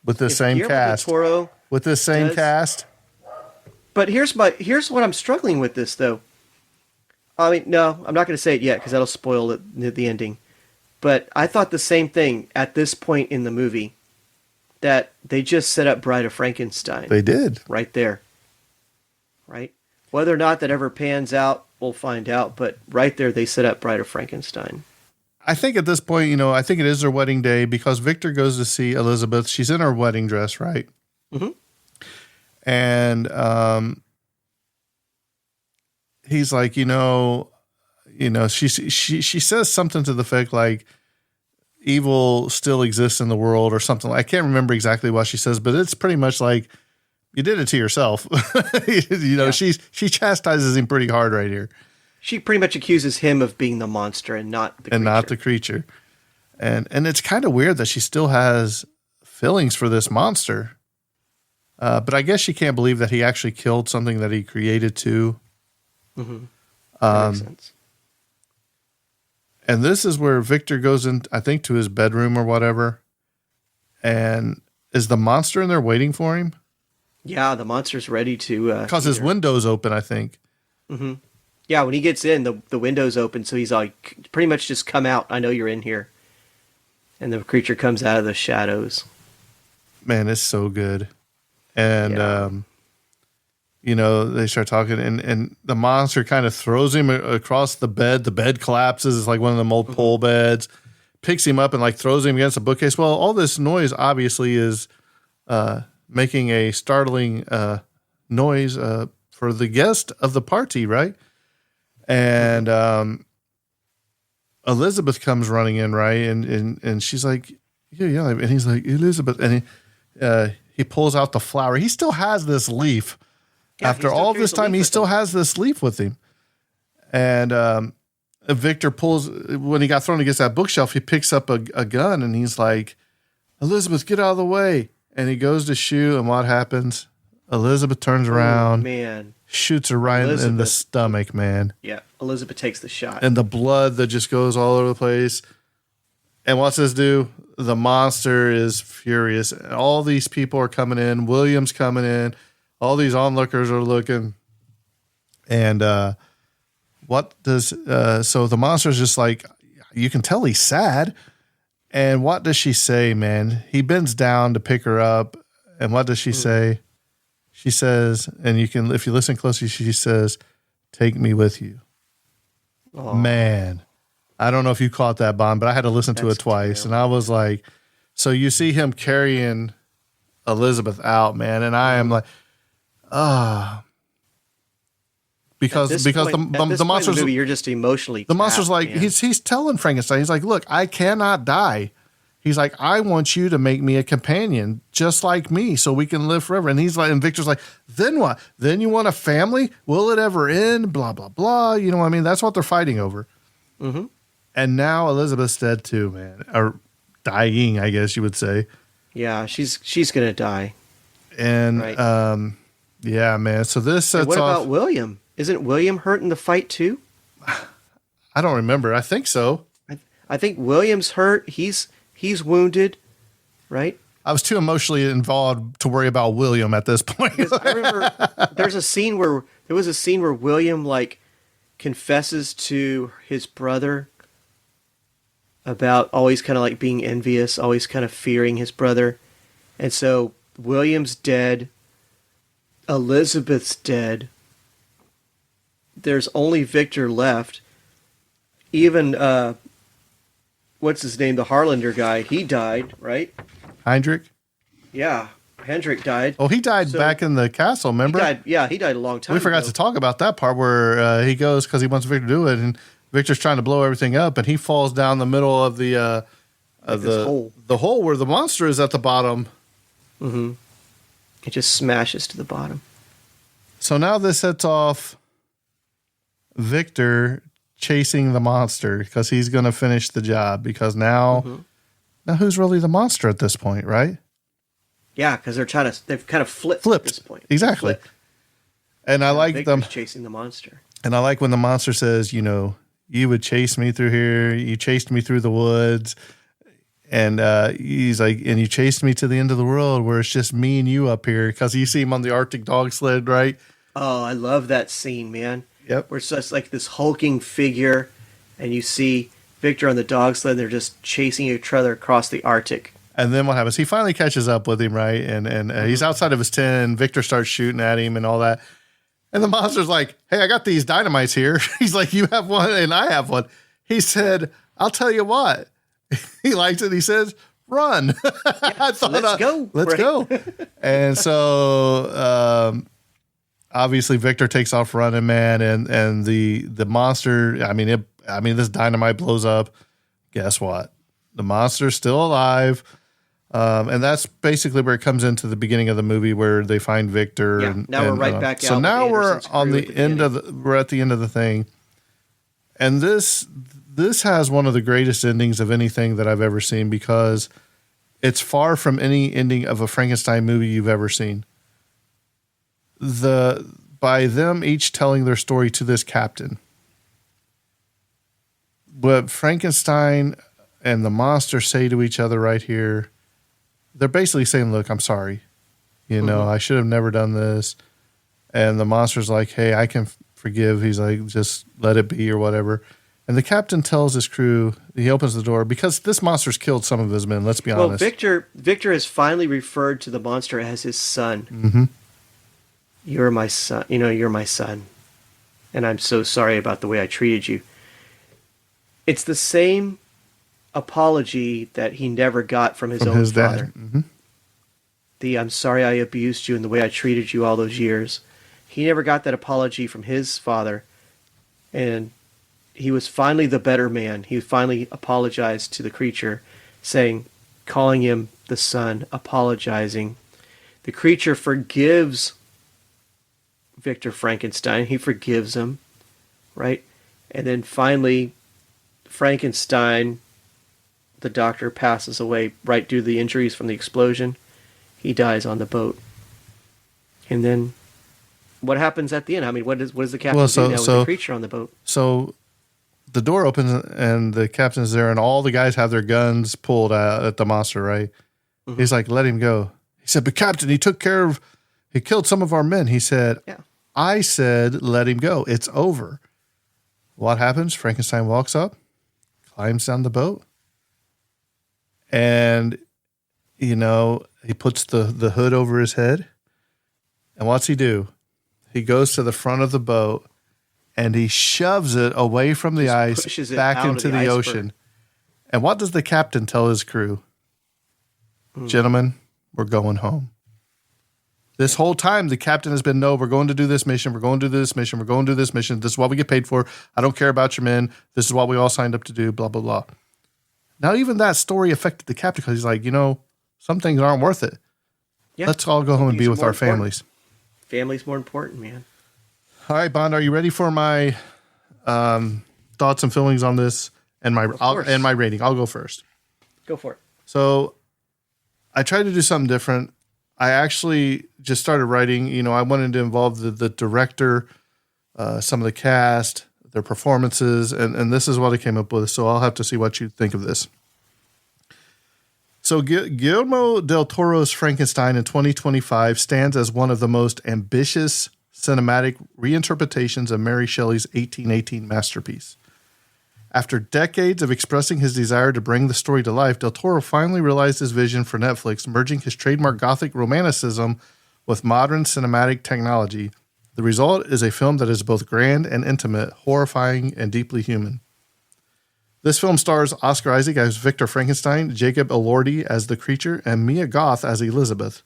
with the same Guillermo cast. Del Toro With this same cast. But here's what I'm struggling with this though. I mean, no, I'm not going to say it yet because that'll spoil the ending. But I thought the same thing at this point in the movie, that they just set up Bride of Frankenstein. They did. Right there. Right? Whether or not that ever pans out, we'll find out. But right there, they set up Bride of Frankenstein. I think at this point, I think it is their wedding day because Victor goes to see Elizabeth. She's in her wedding dress, right? Mm-hmm. And he's like, she says something to the effect like evil still exists in the world or something. I can't remember exactly what she says, but it's pretty much like you did it to yourself. Yeah. She chastises him pretty hard right here. She pretty much accuses him of being the monster and not the creature. And not the creature. And it's kind of weird that she still has feelings for this monster. But I guess she can't believe that he actually killed something that he created too. Mm-hmm. That makes sense. And this is where Victor goes in, I think, to his bedroom or whatever. And is the monster in there waiting for him? Yeah, the monster's ready to... Because his window's open, I think. Mm-hmm. Yeah, when he gets in, the window's open, so he's like, pretty much just come out. I know you're in here. And the creature comes out of the shadows. Man, it's so good. And, they start talking, and the monster kind of throws him across the bed. The bed collapses. It's like one of them old pole beds. Picks him up and like throws him against a bookcase. Well, all this noise obviously is making a startling noise for the guest of the party, right? And Elizabeth comes running in, right? And she's like, yeah. And he's like, Elizabeth. And he pulls out the flower. He still has this leaf. Yeah, after all this time, he still has this leaf with him. And Victor pulls, when he got thrown against that bookshelf, he picks up a gun and he's like, Elizabeth, get out of the way. And he goes to shoot, and what happens? Elizabeth turns around, man, shoots her right in the stomach, man. Yeah, Elizabeth takes the shot. And the blood that just goes all over the place. And what's this do? The monster is furious. All these people are coming in. William's coming in. All these onlookers are looking. And so the monster's just like, you can tell he's sad. And what does she say, man? He bends down to pick her up. And what does she say? She says, and you can, if you listen closely, she says, take me with you. Oh. Man, I don't know if you caught that, Bond, but I had to listen to it twice. Terrible. And I was like, so you see him carrying Elizabeth out, man. And I am like, because the monster's movie, you're just emotionally the monster's like, man. He's telling Frankenstein, he's like, look, I cannot die. He's like, I want you to make me a companion just like me so we can live forever. And he's like, and Victor's like, then what? Then you want a family? Will it ever end? Blah, blah, blah. You know what I mean? That's what they're fighting over. Mm-hmm. And now Elizabeth's dead too, man. Or dying, I guess you would say. Yeah, she's going to die. And, right. Yeah, man. So this sets off. What about William? Isn't William hurt in the fight too? I don't remember. I think so. I think William's hurt. He's wounded, right? I was too emotionally involved to worry about William at this point. I remember there was a scene where William like confesses to his brother about always kind of like being envious, always kind of fearing his brother. And so William's dead. Elizabeth's dead. There's only Victor left. Even what's his name? The Harlander guy. He died, right? Hendrik? Yeah. Hendrik died. Oh, he died back in the castle, remember? He died a long time ago. We forgot to talk about that part where he goes because he wants Victor to do it, and Victor's trying to blow everything up, and he falls down the middle of the hole. The hole where the monster is at the bottom. Mm-hmm. It just smashes to the bottom. So now this sets off Victor chasing the monster because he's going to finish the job. Because now who's really the monster at this point, right? Yeah, because they've kind of flipped at this point. Exactly. And I like Victor's them chasing the monster. And I like when the monster says, you know, you would chase me through here. You chased me through the woods. And he's like, and you chased me to the end of the world where it's just me and you up here. Because you see him on the Arctic dog sled, right? Oh, I love that scene, man. Yep. Where it's just like this hulking figure, and you see Victor on the dog sled. They're just chasing each other across the Arctic. And then what happens? He finally catches up with him, right? And he's outside of his tent. And Victor starts shooting at him and all that. And the monster's like, hey, I got these dynamites here. He's like, you have one and I have one. He said, I'll tell you what. He likes it. He says, run. I thought, let's go. Let's go. And so obviously Victor takes off running, man. And the monster, I mean, this dynamite blows up. Guess what? The monster's still alive. And that's basically where it comes into the beginning of the movie where they find Victor. Yeah, now we're right back out. So now we're on the end beginning. we're at the end of the thing. And this has one of the greatest endings of anything that I've ever seen because it's far from any ending of a Frankenstein movie you've ever seen. By them each telling their story to this captain. What Frankenstein and the monster say to each other right here, they're basically saying, look, I'm sorry. You know, I should have never done this. And the monster's like, hey, I can forgive. He's like, just let it be or whatever. And the captain tells his crew, he opens the door because this monster's killed some of his men. Let's be honest. Well, Victor has finally referred to the monster as his son. You're my son. You know, you're my son. And I'm so sorry about the way I treated you. It's the same apology that he never got from his own father. The I'm sorry I abused you and the way I treated you all those years. He never got that apology from his father. And he was finally the better man. He finally apologized to the creature, calling him the son, apologizing. The creature forgives Victor Frankenstein. He forgives him, right? And then finally, Frankenstein, the doctor, passes away right due to the injuries from the explosion. He dies on the boat. And then what happens at the end? I mean, what does the captain do now with the creature on the boat? So the door opens and the captain's there and all the guys have their guns pulled out at the monster, right? He's like, let him go. He said, but Captain, he killed some of our men. He said, yeah. I said, let him go. It's over. What happens? Frankenstein walks up, climbs down the boat, and, you know, he puts the hood over his head. And what's he do? He goes to the front of the boat and he shoves it away from the ice back into the ocean. And what does the captain tell his crew? Gentlemen, we're going home. This whole time, the captain has been, no, we're going to do this mission. We're going to do this mission. We're going to do this mission. This is what we get paid for. I don't care about your men. This is what we all signed up to do, blah, blah, blah. Now, even that story affected the captain because he's like, you know, some things aren't worth it. Yeah. Let's all go home and be with our families. Family's more important, man. All right, Bond, are you ready for my thoughts and feelings on this and my rating? I'll go first. Go for it. So I tried to do something different. I actually just started writing. You know, I wanted to involve the director, some of the cast, their performances, and this is what I came up with. So I'll have to see what you think of this. So Guillermo del Toro's Frankenstein in 2025 stands as one of the most ambitious cinematic reinterpretations of Mary Shelley's 1818 masterpiece. After decades of expressing his desire to bring the story to life, Del Toro finally realized his vision for Netflix, merging his trademark Gothic romanticism with modern cinematic technology. The result is a film that is both grand and intimate, horrifying and deeply human. This film stars Oscar Isaac as Victor Frankenstein, Jacob Elordi as the creature, and Mia Goth as Elizabeth.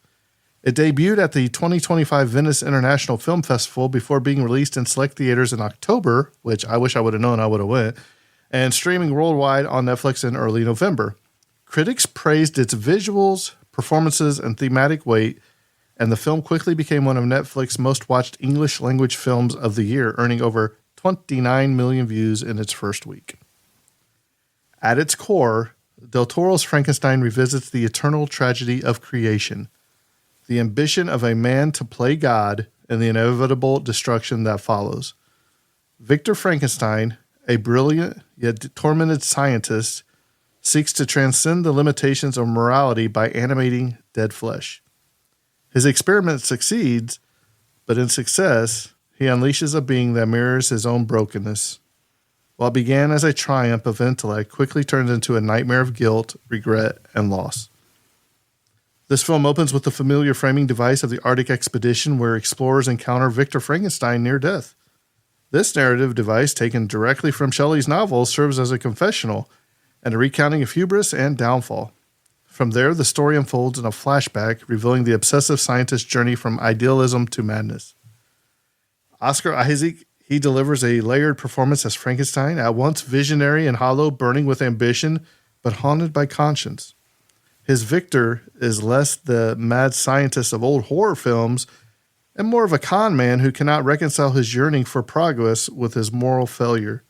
It debuted at the 2025 Venice International Film Festival before being released in select theaters in October, which I wish I would have known I would have went, and streaming worldwide on Netflix in early November. Critics praised its visuals, performances, and thematic weight, and the film quickly became one of Netflix's most watched English language films of the year, earning over 29 million views in its first week. At its core, Del Toro's Frankenstein revisits the eternal tragedy of creation, the ambition of a man to play God, and the inevitable destruction that follows. Victor Frankenstein, a brilliant yet tormented scientist, seeks to transcend the limitations of morality by animating dead flesh. His experiment succeeds, but in success, he unleashes a being that mirrors his own brokenness. What began as a triumph of intellect quickly turns into a nightmare of guilt, regret, and loss. This film opens with the familiar framing device of the Arctic expedition where explorers encounter Victor Frankenstein near death. This narrative device, taken directly from Shelley's novel, serves as a confessional and a recounting of hubris and downfall. From there, the story unfolds in a flashback, revealing the obsessive scientist's journey from idealism to madness. Oscar Isaac, he delivers a layered performance as Frankenstein, at once visionary and hollow, burning with ambition, but haunted by conscience. His Victor is less the mad scientist of old horror films and more of a con man who cannot reconcile his yearning for progress with his moral failure.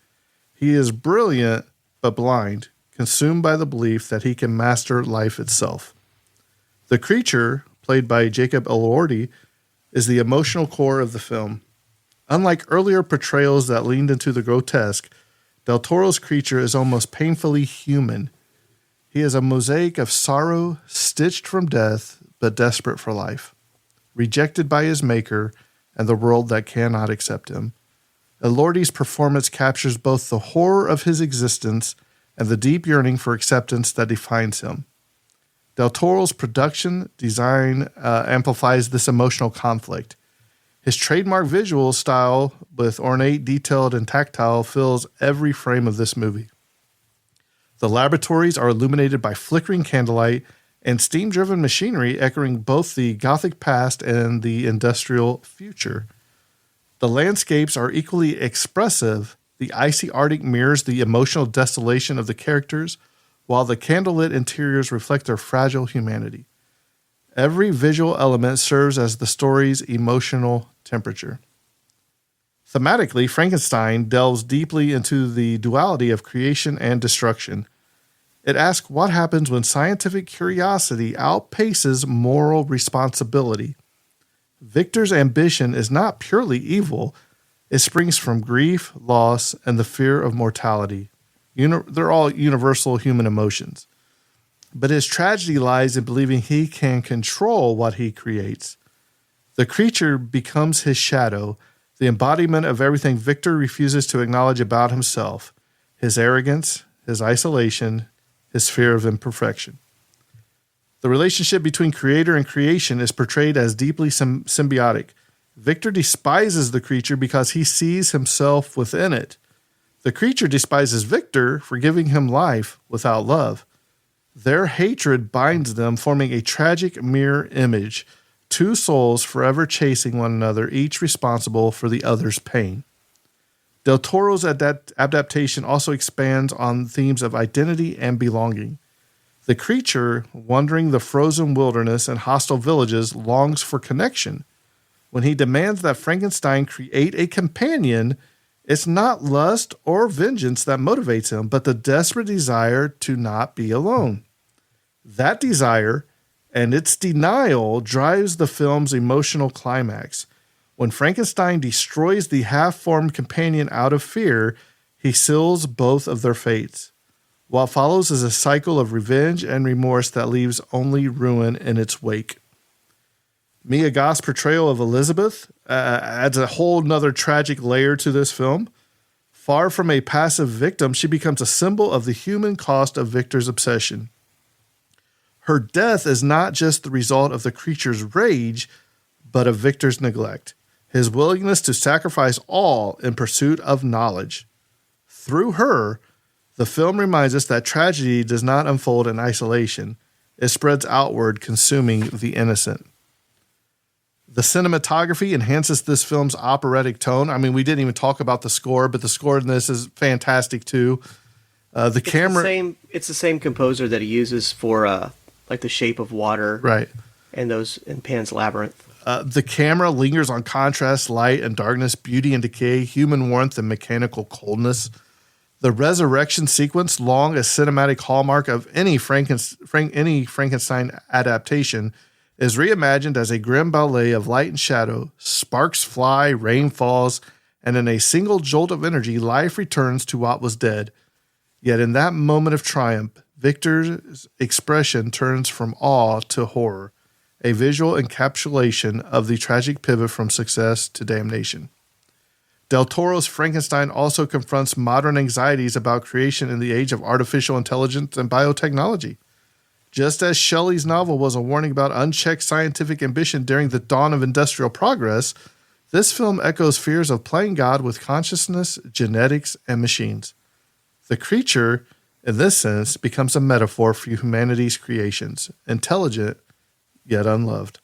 He is brilliant, but blind, consumed by the belief that he can master life itself. The creature, played by Jacob Elordi, is the emotional core of the film. Unlike earlier portrayals that leaned into the grotesque, Del Toro's creature is almost painfully human. He is a mosaic of sorrow, stitched from death, but desperate for life, rejected by his maker and the world that cannot accept him. Elordi's performance captures both the horror of his existence and the deep yearning for acceptance that defines him. Del Toro's production design amplifies this emotional conflict. His trademark visual style, with ornate, detailed, and tactile, fills every frame of this movie. The laboratories are illuminated by flickering candlelight and steam-driven machinery echoing both the Gothic past and the industrial future. The landscapes are equally expressive. The icy Arctic mirrors the emotional desolation of the characters, while the candlelit interiors reflect their fragile humanity. Every visual element serves as the story's emotional temperature. Thematically, Frankenstein delves deeply into the duality of creation and destruction. It asks what happens when scientific curiosity outpaces moral responsibility. Victor's ambition is not purely evil. It springs from grief, loss, and the fear of mortality. They're all universal human emotions. But his tragedy lies in believing he can control what he creates. The creature becomes his shadow, the embodiment of everything Victor refuses to acknowledge about himself: his arrogance, his isolation, his fear of imperfection. The relationship between creator and creation is portrayed as deeply symbiotic. Victor despises the creature because he sees himself within it. The creature despises Victor for giving him life without love. Their hatred binds them, forming a tragic mirror image, two souls forever chasing one another, each responsible for the other's pain. Del Toro's adaptation also expands on themes of identity and belonging. The creature, wandering the frozen wilderness and hostile villages, longs for connection. When he demands that Frankenstein create a companion, it's not lust or vengeance that motivates him, but the desperate desire to not be alone. That desire and its denial drives the film's emotional climax. When Frankenstein destroys the half-formed companion out of fear, he seals both of their fates. What follows is a cycle of revenge and remorse that leaves only ruin in its wake. Mia Goth's portrayal of Elizabeth adds a whole nother tragic layer to this film. Far from a passive victim, she becomes a symbol of the human cost of Victor's obsession. Her death is not just the result of the creature's rage, but of Victor's neglect, his willingness to sacrifice all in pursuit of knowledge. Through her, the film reminds us that tragedy does not unfold in isolation. It spreads outward, consuming the innocent. The cinematography enhances this film's operatic tone. I mean, we didn't even talk about the score, but the score in this is fantastic too. It's the same composer that he uses for like The Shape of Water, right? in Pan's Labyrinth. The camera lingers on contrast, light and darkness, beauty and decay, human warmth and mechanical coldness. The resurrection sequence, long a cinematic hallmark of any Frankenstein adaptation, is reimagined as a grim ballet of light and shadow. Sparks fly, rain falls, and in a single jolt of energy, life returns to what was dead. Yet in that moment of triumph, Victor's expression turns from awe to horror, a visual encapsulation of the tragic pivot from success to damnation. Del Toro's Frankenstein also confronts modern anxieties about creation in the age of artificial intelligence and biotechnology. Just as Shelley's novel was a warning about unchecked scientific ambition during the dawn of industrial progress, this film echoes fears of playing God with consciousness, genetics, and machines. The creature, in this sense, becomes a metaphor for humanity's creations, intelligent, yet unloved.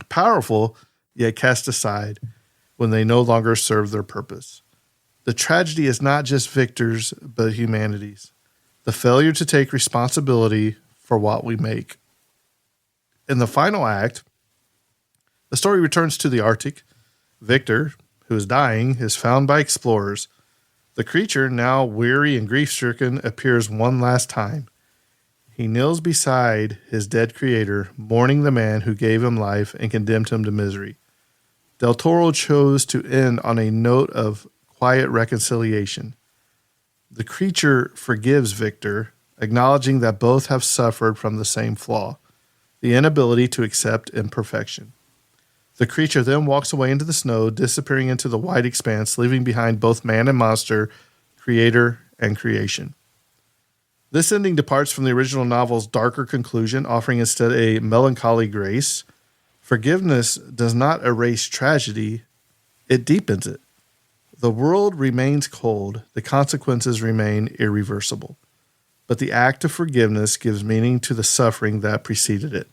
Powerful, yet cast aside when they no longer serve their purpose. The tragedy is not just Victor's, but humanity's. The failure to take responsibility for what we make. In the final act, the story returns to the Arctic. Victor, who is dying, is found by explorers. The creature, now weary and grief-stricken, appears one last time. He kneels beside his dead creator, mourning the man who gave him life and condemned him to misery. Del Toro chose to end on a note of quiet reconciliation. The creature forgives Victor, acknowledging that both have suffered from the same flaw, the inability to accept imperfection. The creature then walks away into the snow, disappearing into the wide expanse, leaving behind both man and monster, creator and creation. This ending departs from the original novel's darker conclusion, offering instead a melancholy grace. Forgiveness does not erase tragedy, it deepens it. The world remains cold, the consequences remain irreversible. But the act of forgiveness gives meaning to the suffering that preceded it.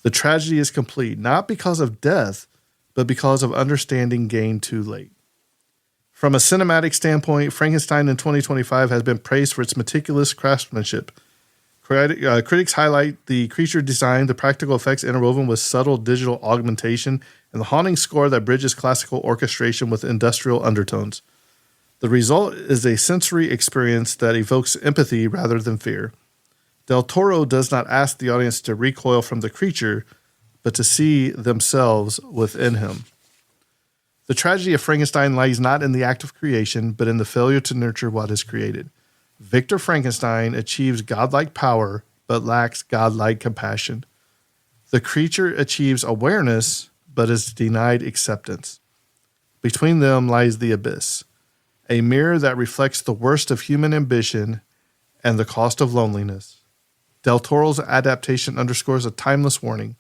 The tragedy is complete, not because of death, but because of understanding gained too late. From a cinematic standpoint, Frankenstein in 2025 has been praised for its meticulous craftsmanship. Critics highlight the creature design, the practical effects interwoven with subtle digital augmentation, and the haunting score that bridges classical orchestration with industrial undertones. The result is a sensory experience that evokes empathy rather than fear. Del Toro does not ask the audience to recoil from the creature, but to see themselves within him. The tragedy of Frankenstein lies not in the act of creation, but in the failure to nurture what is created. Victor Frankenstein achieves godlike power, but lacks godlike compassion. The creature achieves awareness, but is denied acceptance. Between them lies the abyss, a mirror that reflects the worst of human ambition and the cost of loneliness. Del Toro's adaptation underscores a timeless warning.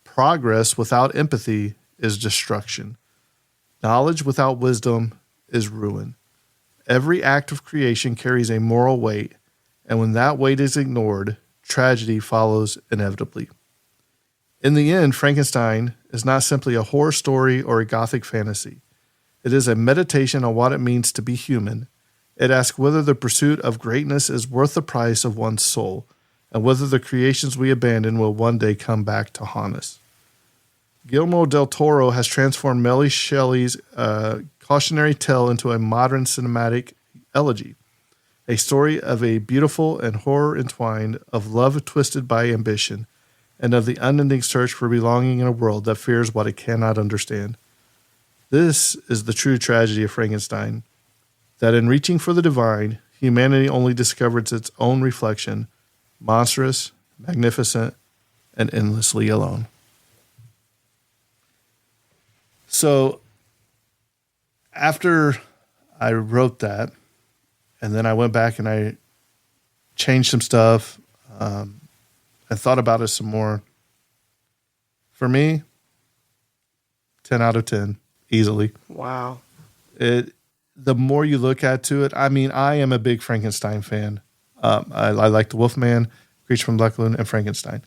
Progress without empathy is destruction. Knowledge without wisdom is ruin. Every act of creation carries a moral weight, and when that weight is ignored, tragedy follows inevitably. In the end, Frankenstein is not simply a horror story or a gothic fantasy. It is a meditation on what it means to be human. It asks whether the pursuit of greatness is worth the price of one's soul, and whether the creations we abandon will one day come back to haunt us. Guillermo del Toro has transformed Mary Shelley's cautionary tale into a modern cinematic elegy, a story of a beautiful and horror entwined, of love twisted by ambition, and of the unending search for belonging in a world that fears what it cannot understand. This is the true tragedy of Frankenstein, that in reaching for the divine, humanity only discovers its own reflection, monstrous, magnificent, and endlessly alone. So, after I wrote that, and then I went back and I changed some stuff, I thought about it some more. For me, 10 out of 10, easily. Wow. The more you look at it, I mean, I am a big Frankenstein fan. I like The Wolfman, Creature from Black Lagoon, and Frankenstein.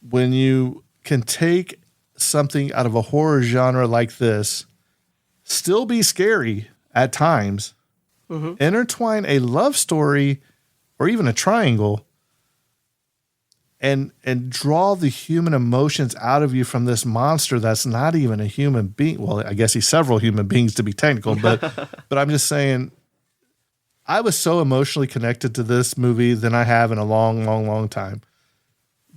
When you can take something out of a horror genre like this, still be scary at times, intertwine a love story or even a triangle, and draw the human emotions out of you from this monster that's not even a human being. Well, I guess he's several human beings to be technical, but I'm just saying, I was so emotionally connected to this movie than I have in a long, long, long time.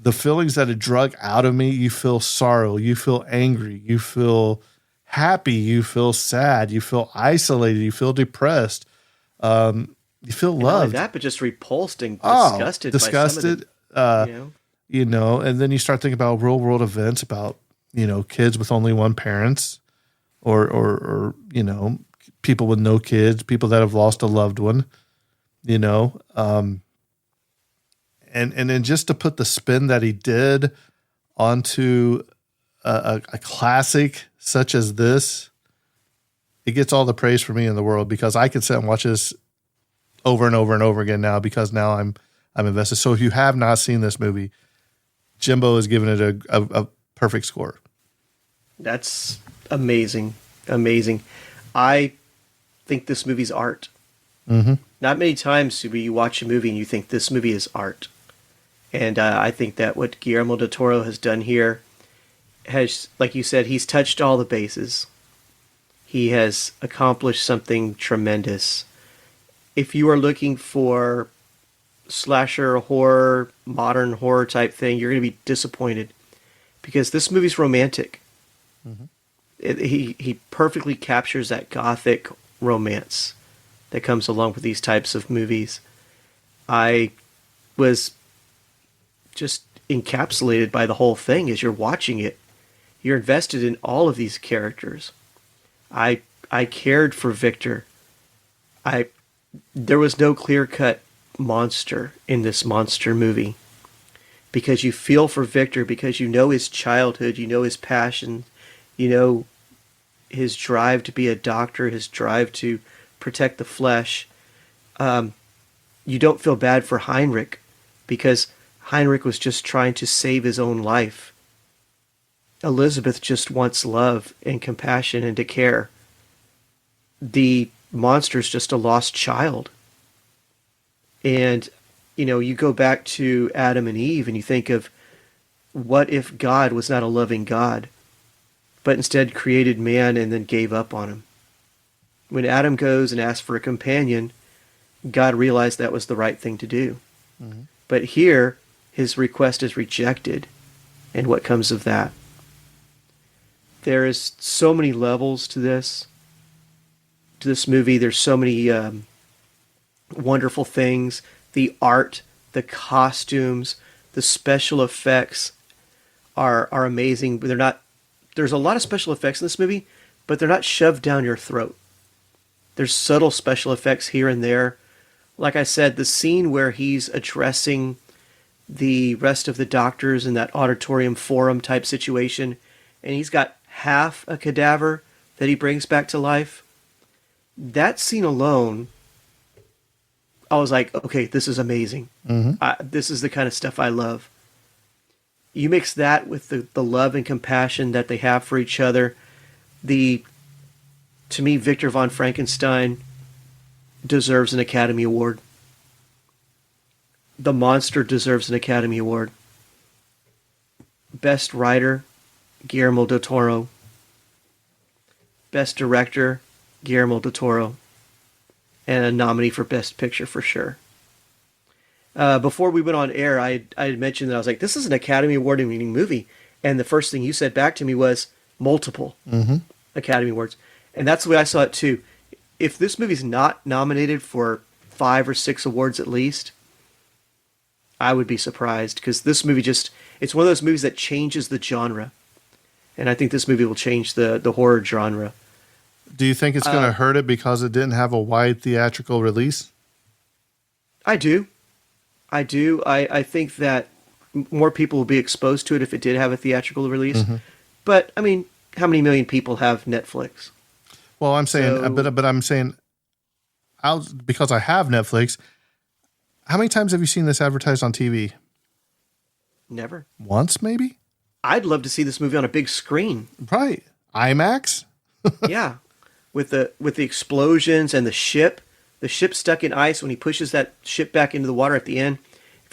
The feelings that it drug out of me, you feel sorrow, you feel angry, you feel happy, you feel sad, you feel isolated, you feel depressed, you feel loved. Not only that, but just repulsed and disgusted. Disgusted. By some of the, And then you start thinking about real world events, about, kids with only one parents, or people with no kids, people that have lost a loved one, and then just to put the spin that he did onto a classic such as this, it gets all the praise for me in the world, because I can sit and watch this over and over and over again now, because now I'm invested. So if you have not seen this movie, Jimbo has given it a perfect score. That's amazing. Amazing. I think this movie's art. Mm-hmm. Not many times do you watch a movie and you think this movie is art. And I think that what Guillermo del Toro has done here has, like you said, he's touched all the bases. He has accomplished something tremendous. If you are looking for slasher horror, modern horror type thing, you're going to be disappointed, because this movie's romantic. Mm-hmm. He perfectly captures that gothic romance that comes along with these types of movies. I was just encapsulated by the whole thing as you're watching it. You're invested in all of these characters. I cared for Victor. There was no clear-cut monster in this monster movie, because you feel for Victor, because you know his childhood, you know his passion, you know his drive to be a doctor, his drive to protect the flesh. You don't feel bad for Heinrich, because Heinrich was just trying to save his own life. Elizabeth just wants love and compassion and to care. The monster's just a lost child. And, you go back to Adam and Eve and you think of, what if God was not a loving God, but instead created man and then gave up on him? When Adam goes and asks for a companion, God realized that was the right thing to do. Mm-hmm. But here, his request is rejected. And what comes of that? There is so many levels to this movie. There's so many wonderful things. The art, the costumes, the special effects are amazing. But there's a lot of special effects in this movie, but they're not shoved down your throat. There's subtle special effects here and there. Like I said, the scene where he's addressing the rest of the doctors in that auditorium forum type situation, and he's got half a cadaver that he brings back to life. That scene alone, I was like, okay, this is amazing. Mm-hmm. This is the kind of stuff I love. You mix that with the love and compassion that they have for each other. To me, Victor von Frankenstein deserves an Academy Award. The monster deserves an Academy Award. Best writer, Guillermo del Toro. Best director, Guillermo del Toro. And a nominee for Best Picture for sure. Before we went on air, I had mentioned that I was like, this is an Academy Award-winning movie. And the first thing you said back to me was multiple Academy Awards. And that's the way I saw it too. If this movie's not nominated for 5 or 6 awards at least, I would be surprised, because this movie it's one of those movies that changes the genre. And I think this movie will change the horror genre. Do you think it's going to hurt it because it didn't have a wide theatrical release? I do. I think that more people will be exposed to it if it did have a theatrical release. Mm-hmm. But, I mean, how many million people have Netflix? Well, I'm saying, but I'm saying, because I have Netflix, how many times have you seen this advertised on TV? Never. Once, maybe? I'd love to see this movie on a big screen. Right. IMAX? Yeah. With the explosions and the ship stuck in ice when he pushes that ship back into the water at the end.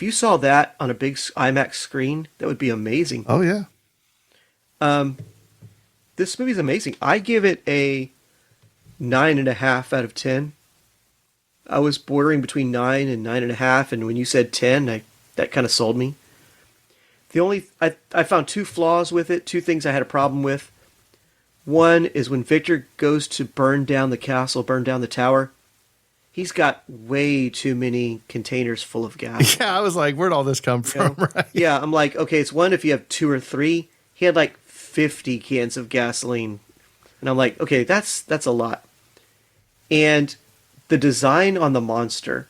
If you saw that on a big IMAX screen, that would be amazing. Oh yeah. This movie's amazing. I give it a 9.5 out of 10. I was bordering between 9 and 9.5, and when you said 10, that kind of sold me. I found 2 flaws with it, 2 things I had a problem with. One is when Victor goes to burn down the castle, burn down the tower, he's got way too many containers full of gas. Yeah, I was like, where'd all this come from? Right? Yeah, I'm like, okay, it's one if you have 2 or 3. He had like 50 cans of gasoline. And I'm like, okay, that's a lot. And the design on the monster,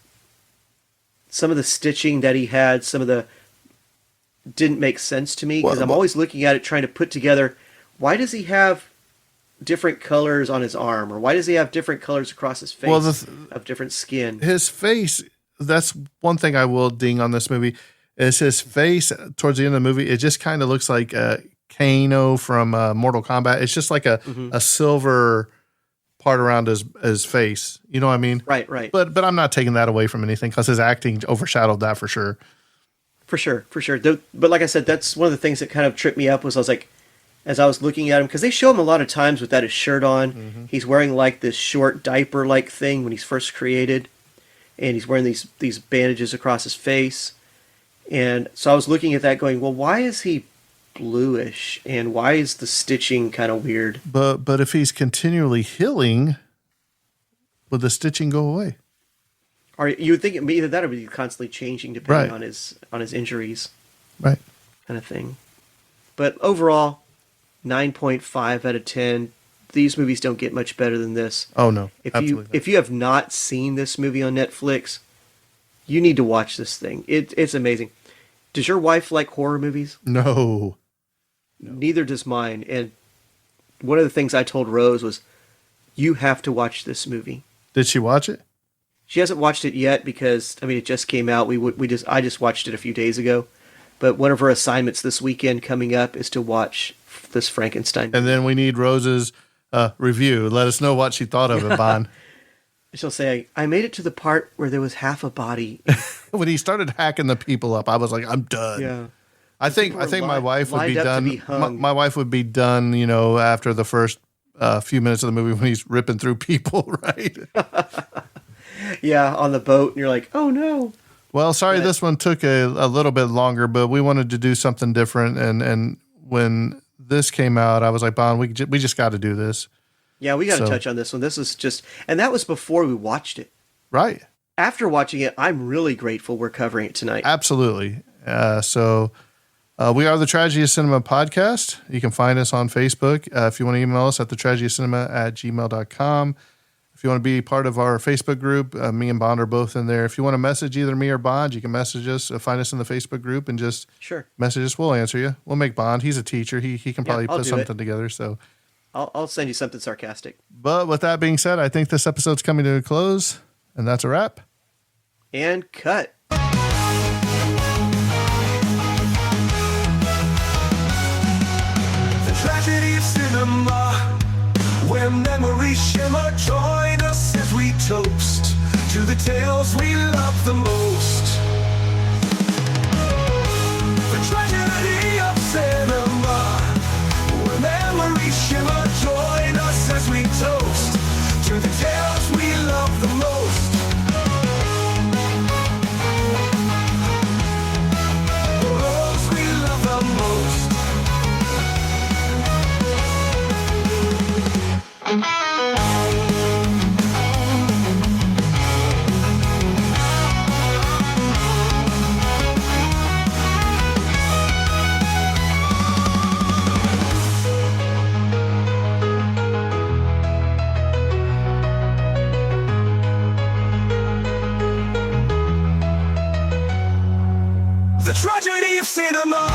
some of the stitching that he had, some of the didn't make sense to me because I'm always looking at it trying to put together, why does he have different colors on his arm, or why does he have different colors across his face of different skin? His face, that's one thing I will ding on this movie, is his face towards the end of the movie. It just kind of looks like Kano from Mortal Kombat. It's just like a silver part around his face. You know what I mean? Right. But I'm not taking that away from anything because his acting overshadowed that for sure. For sure. But like I said, that's one of the things that kind of tripped me up was I was like, as I was looking at him, because they show him a lot of times without his shirt on. Mm-hmm. He's wearing like this short diaper-like thing when he's first created, and he's wearing these bandages across his face. And so I was looking at that going, well, why is he bluish, and why is the stitching kind of weird? But if he's continually healing, would the stitching go away? Or you would think either that or be constantly changing depending on his injuries, right? Kind of thing. But overall, 9.5 out of 10. These movies don't get much better than this. Oh no, absolutely. If you have not seen this movie on Netflix, you need to watch this thing. It's amazing. Does your wife like horror movies? No. Neither does mine. And one of the things I told Rose was, you have to watch this movie. Did she watch it? She hasn't watched it yet because it just came out. I just watched it a few days ago. But one of her assignments this weekend coming up is to watch this Frankenstein movie. And then we need Rose's review. Let us know what she thought of it, Bond. She'll say, I made it to the part where there was half a body. When he started hacking the people up, I was like, I'm done. Yeah. I think my wife would be done. My wife would be done, after the first few minutes of the movie when he's ripping through people, right? Yeah, on the boat, and you're like, oh no. Well, sorry, this one took a little bit longer, but we wanted to do something different. And when this came out, I was like, Bond, we just got to do this. Yeah, we got to touch on this one. This is just, and that was before we watched it. Right. After watching it, I'm really grateful we're covering it tonight. Absolutely. We are the Tragedy of Cinema podcast. You can find us on Facebook. If you want to email us at thetragedyofcinema@gmail.com. If you want to be part of our Facebook group, me and Bond are both in there. If you want to message either me or Bond, you can message us, find us in the Facebook group, and just message us. We'll answer you. We'll make Bond. He's a teacher. He can probably put something together. So I'll send you something sarcastic. But with that being said, I think this episode's coming to a close, and that's a wrap. And cut. The tragedy of cinema, where memories shimmer. Join us as we toast to the tales we love the most. The tragedy of cinema, where memories shimmer. Join us as we toast to the tales we love the most. Those we love the most. The tragedy of cinema,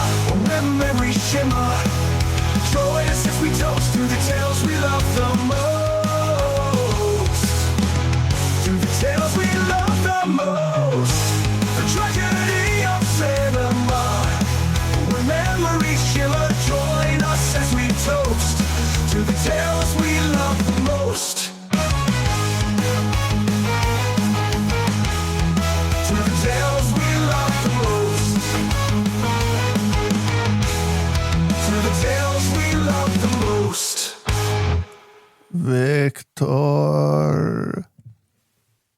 when memories shimmer.